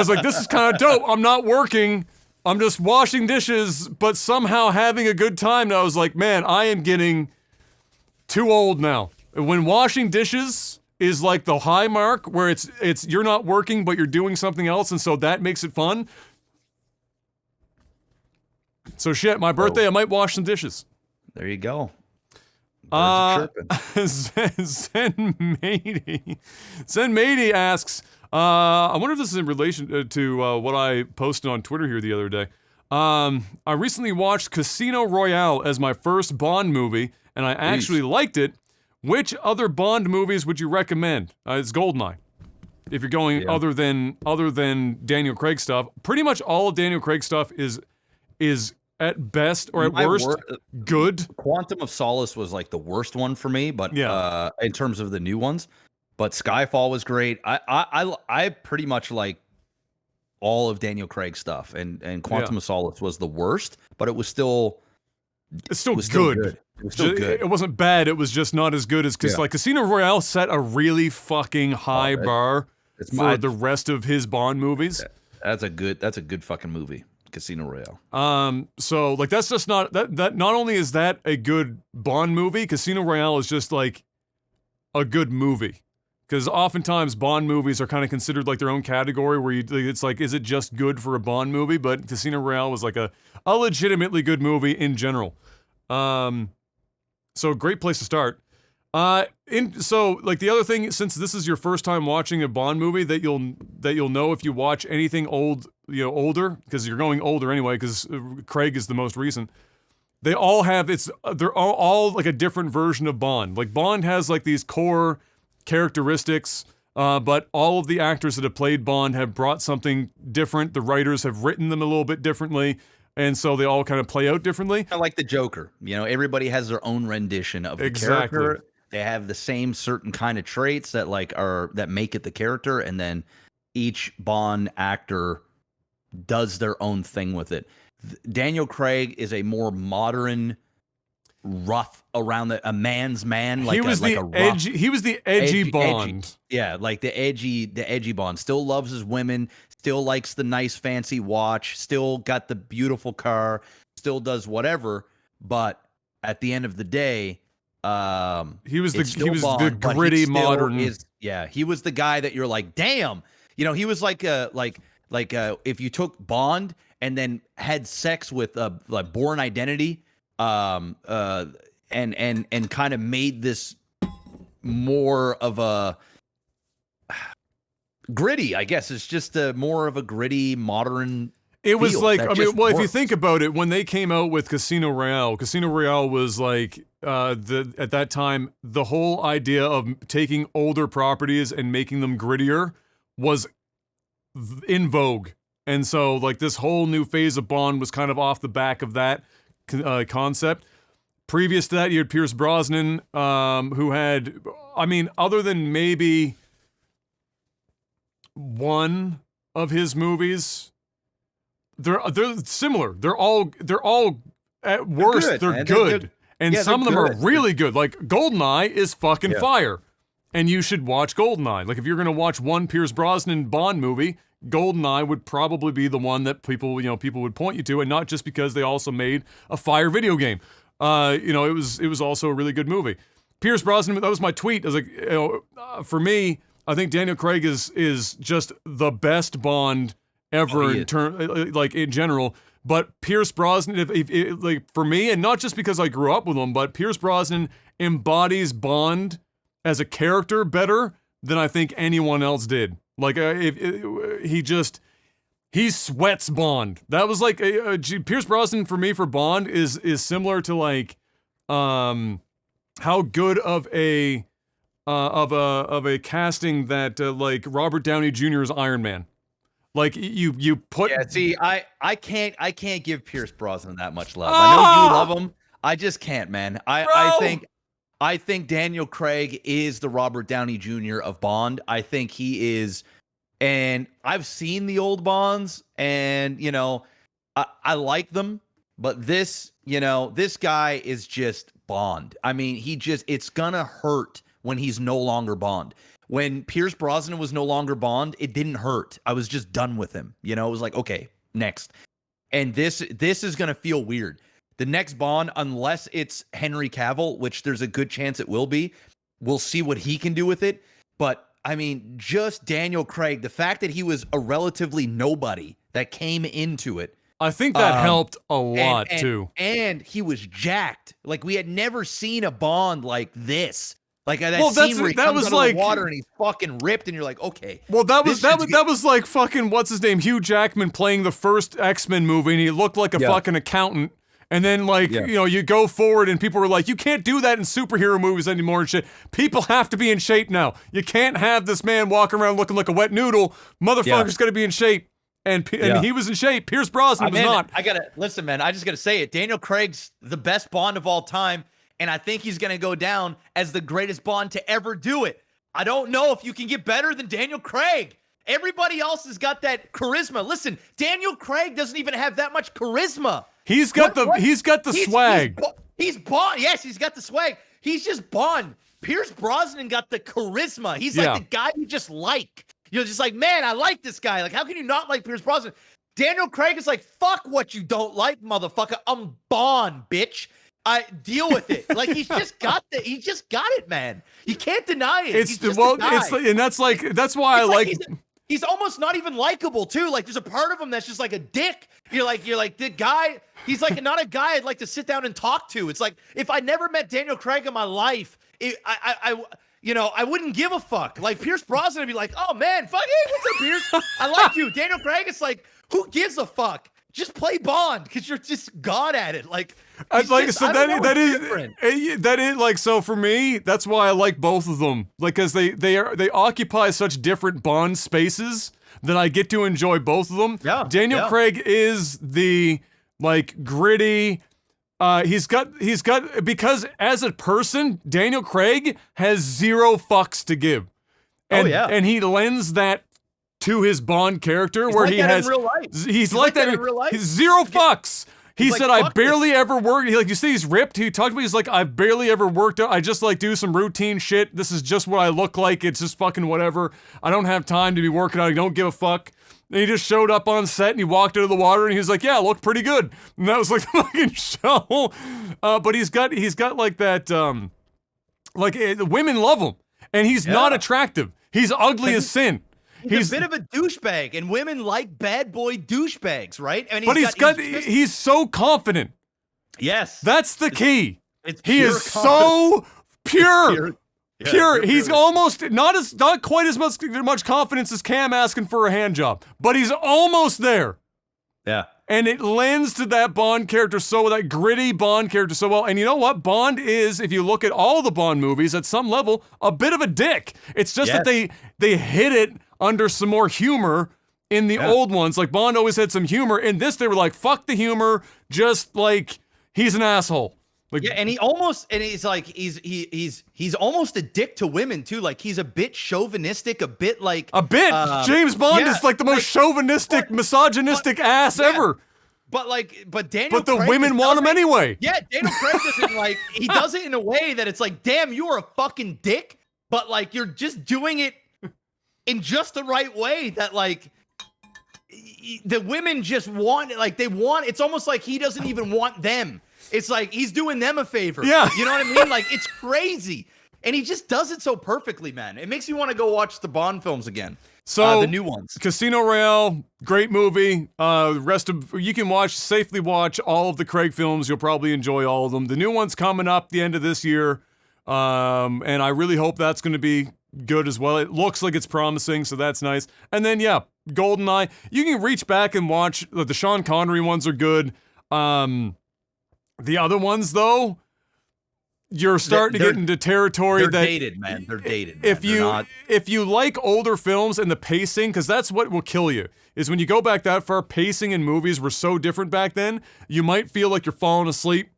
like, this is kind of dope. I'm not working. I'm just washing dishes, but somehow having a good time. And I was like, man, I am getting too old now. When washing dishes is like the high mark where it's you're not working, but you're doing something else. And so that makes it fun. So shit, my birthday, I might wash some dishes. There you go. Zen Matey asks, I wonder if this is in relation to what I posted on Twitter here the other day. I recently watched Casino Royale as my first Bond movie, and I actually liked it. Which other Bond movies would you recommend? It's GoldenEye. If you're going other than Daniel Craig stuff, pretty much all of Daniel Craig stuff is at best or at worst good. Quantum of Solace was like the worst one for me, but in terms of the new ones. But Skyfall was great. I pretty much like all of Daniel Craig's stuff, and Quantum of Solace was the worst, but it was still good. It was still good. It wasn't bad. It was just not as good as like Casino Royale set a really fucking high bar for the rest of his Bond movies. That's a good fucking movie. Casino Royale. So like that's just not that not only is that a good Bond movie, Casino Royale is just like a good movie. Because oftentimes Bond movies are kind of considered like their own category where it's like, is it just good for a Bond movie? But Casino Royale was like a legitimately good movie in general. So great place to start. So like the other thing, since this is your first time watching a Bond movie, that you'll know if you watch anything older, because you're going older anyway, because Craig is the most recent. They all have they're all like a different version of Bond. Like Bond has like these core characteristics, but all of the actors that have played Bond have brought something different. The writers have written them a little bit differently. And so they all kind of play out differently. I like the Joker. Everybody has their own rendition of the character. They have the same certain kind of traits that that make it the character, and then each Bond actor does their own thing with it. Daniel Craig is a more modern rough around a man's man. Like he was the edgy. He was the edgy Bond. Yeah, like the edgy Bond. Still loves his women. Still likes the nice fancy watch. Still got the beautiful car. Still does whatever. But at the end of the day, he was the gritty modern. He was the guy that you're like, damn. You know, he was like if you took Bond and then had sex with like Born Identity, and kind of made this more of a gritty, I guess. It's just more of a gritty modern. It was like, I mean, well, if you think about it, when they came out with Casino Royale was like at that time the whole idea of taking older properties and making them grittier was in vogue, and so like this whole new phase of Bond was kind of off the back of that concept. Previous to that, you had Pierce Brosnan, who had, I mean, other than maybe one of his movies, they're similar. They're all at worst they're good, and some of them are really good. Like GoldenEye is fucking fire, and you should watch GoldenEye. Like if you're gonna watch one Pierce Brosnan Bond movie, GoldenEye would probably be the one that people would point you to, and not just because they also made a fire video game. It was also a really good movie. Pierce Brosnan, that was my tweet. I was like, for me, I think Daniel Craig is just the best Bond ever in general. But Pierce Brosnan, like for me, and not just because I grew up with him, but Pierce Brosnan embodies Bond as a character better than I think anyone else did. Like he sweats Bond. That was like Pierce Brosnan for me for Bond is similar to like how good of a casting that like Robert Downey Jr.'s Iron Man. Like you put I can't give Pierce Brosnan that much love. I know you love him. I just can't, man. I think Daniel Craig is the Robert Downey Jr. of Bond. I think he is. And I've seen the old Bonds, and, I like them, but this guy is just Bond. I mean, it's gonna hurt when he's no longer Bond. When Pierce Brosnan was no longer Bond, it didn't hurt. I was just done with him. It was like, okay, next. And this is gonna feel weird. The next Bond, unless it's Henry Cavill, which there's a good chance it will be, we'll see what he can do with it. But I mean, just Daniel Craig, the fact that he was a relatively nobody that came into it. I think that helped a lot, too. And he was jacked. Like, we had never seen a Bond like this. Like, that scene where he comes out of the water and he's fucking ripped, and you're like, okay. Well, that was like fucking, what's his name, Hugh Jackman playing the first X-Men movie, and he looked like a fucking accountant. And then, you go forward and people were like, you can't do that in superhero movies anymore and shit. People have to be in shape now. You can't have this man walking around looking like a wet noodle. Motherfucker's got to be in shape. And he was in shape. Pierce Brosnan was not. Listen, man, I just got to say it. Daniel Craig's the best Bond of all time. And I think he's going to go down as the greatest Bond to ever do it. I don't know if you can get better than Daniel Craig. Everybody else has got that charisma. Listen, Daniel Craig doesn't even have that much charisma. He's got the swag. He's Bond. Yes, he's got the swag. He's just Bond. Pierce Brosnan got the charisma. He's like the guy you just like. You're just like, man, I like this guy. Like, how can you not like Pierce Brosnan? Daniel Craig is like, fuck what you don't like, motherfucker. I'm Bond, bitch. I deal with it. Like, he's just got it, man. You can't deny it. That's why I like. He's almost not even likable too. Like, there's a part of him that's just like a dick. You're like the guy. He's like not a guy I'd like to sit down and talk to. It's like if I never met Daniel Craig in my life, I wouldn't give a fuck. Like Pierce Brosnan would be like, oh man, fuck, hey, what's up, Pierce? I like you. Daniel Craig, it's like, who gives a fuck? Just play Bond because you're just god at it. Like, that is like, so for me, that's why I like both of them. Like, cause they occupy such different Bond spaces that I get to enjoy both of them. Yeah. Daniel Craig is the like gritty. He's got because as a person, Daniel Craig has zero fucks to give. And he lends that to his Bond character, where he has. He's like that in real life. Zero fucks. He like, said, I "Fuck barely ever worked. He, like, you see, he's ripped. He talked to me. He's like, I've barely ever worked. I just like do some routine shit. This is just what I look like. It's just fucking whatever. I don't have time to be working out. I don't give a fuck. And he just showed up on set and he walked into the water and he was like, yeah, I look pretty good. And that was like the fucking show. But he's got like that, the women love him. And he's not attractive. He's ugly as sin. He's a bit of a douchebag, and women like bad boy douchebags, right? And he's so confident. Yes, that's the key. He is confidence. So pure. Yeah, pure. He's almost not quite as much confidence as Cam asking for a hand job, but he's almost there. Yeah. And it lends to that Bond character that gritty Bond character so well. And you know what? Bond is, if you look at all the Bond movies, at some level, a bit of a dick. It's just that they hit it under some more humor in the old ones. Like, Bond always had some humor. In this, they were like, fuck the humor, just like, he's an asshole. Like, yeah, and he's almost almost a dick to women too. Like, he's a bit chauvinistic, a bit. James Bond is like the most chauvinistic, misogynistic ass ever. But Daniel. But the women want him anyway. Yeah, Daniel Craig doesn't he does it in a way that it's like, damn, you are a fucking dick. But like, you're just doing it in just the right way that like the women just want it. Like, they want. It's almost like he doesn't even want them. It's like he's doing them a favor. Yeah. You know what I mean? Like, it's crazy. And he just does it so perfectly, man. It makes me want to go watch the Bond films again. So the new ones. Casino Royale, great movie. You can safely watch all of the Craig films. You'll probably enjoy all of them. The new one's coming up the end of this year. And I really hope that's going to be good as well. It looks like it's promising, so that's nice. And then, GoldenEye. You can reach back and watch. The Sean Connery ones are good. The other ones, though, you're starting to get into territory they're dated, man. They're dated. If you like older films and the pacing, because that's what will kill you, is when you go back that far, pacing in movies were so different back then, you might feel like you're falling asleep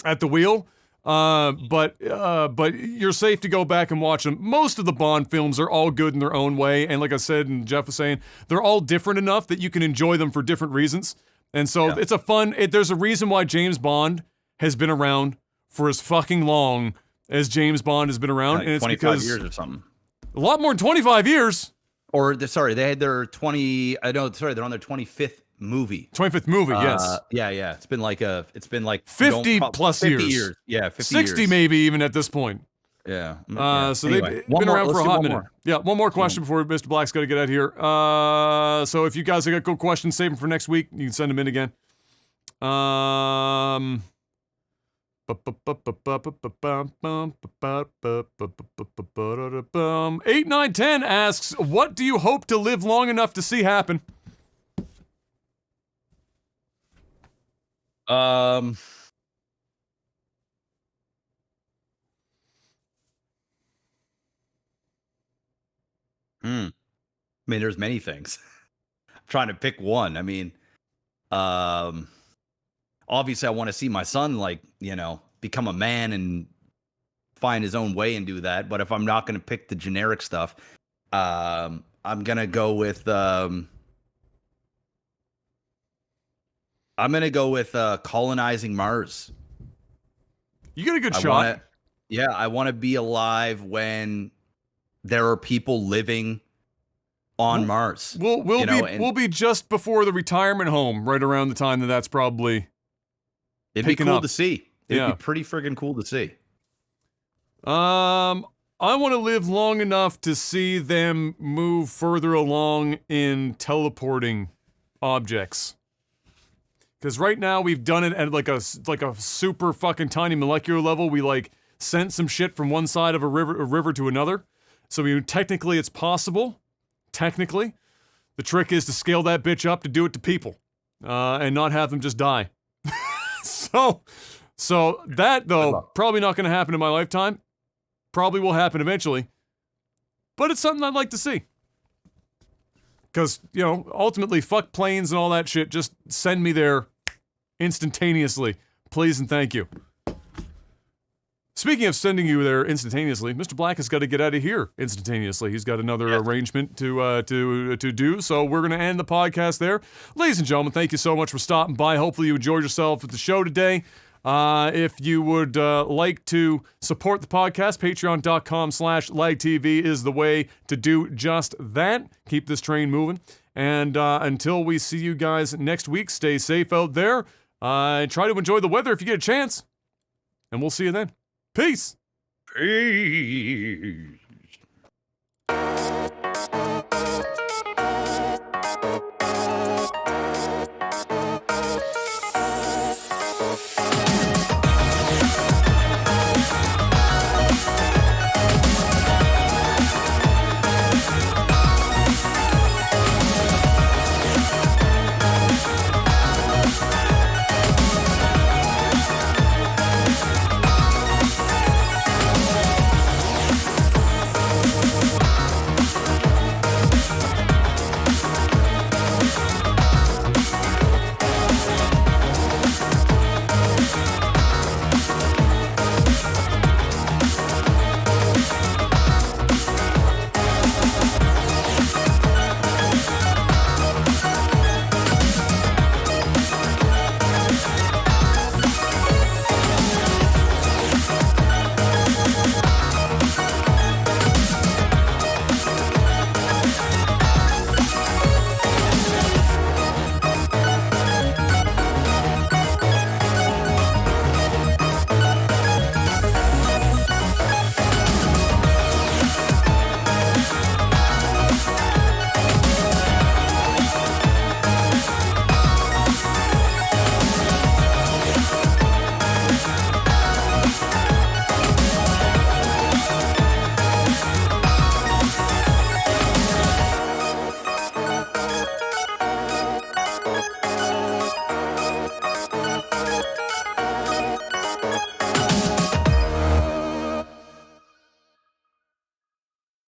at the wheel. But you're safe to go back and watch them. Most of the Bond films are all good in their own way, and like I said, and Jeff was saying, they're all different enough that you can enjoy them for different reasons. And so it's a fun. There's a reason why James Bond has been around for as fucking long as James Bond has been around, and it's 25 years or something. A lot more than 25 years. They had their 20. I know. Sorry, they're on their 25th movie. 25th movie, yes. Yeah. It's been like 50 plus 50 years. Yeah, 50 60 years. maybe even at this point. Yeah. So they've been around for a hot minute. Yeah, one more question before Mr. Black's got to get out of here. So if you guys have got good questions, save them for next week. You can send them in again. 8910 asks, what do you hope to live long enough to see happen? I mean, there's many things. I'm trying to pick one. I mean, obviously I want to see my son, become a man and find his own way and do that. But if I'm not going to pick the generic stuff, I'm going to go with, colonizing Mars. You got a good shot. I want to be alive when there are people living on Mars. We'll be just before the retirement home, right around the time that's probably. It'd be cool to see. It'd be pretty friggin' cool to see. I want to live long enough to see them move further along in teleporting objects. Because right now we've done it at like a super fucking tiny molecular level. We sent some shit from one side of a river to another. So technically it's possible. Technically, the trick is to scale that bitch up to do it to people, and not have them just die. So that though probably not going to happen in my lifetime. Probably will happen eventually, but it's something I'd like to see. Because ultimately, fuck planes and all that shit. Just send me there instantaneously, please and thank you. Speaking of sending you there instantaneously, Mr. Black has got to get out of here instantaneously. He's got another arrangement to do, so we're going to end the podcast there. Ladies and gentlemen, thank you so much for stopping by. Hopefully you enjoyed yourself at the show today. If you would like to support the podcast, patreon.com/lagtv is the way to do just that. Keep this train moving. And until we see you guys next week, stay safe out there. Try to enjoy the weather if you get a chance. And we'll see you then. Peace. Peace.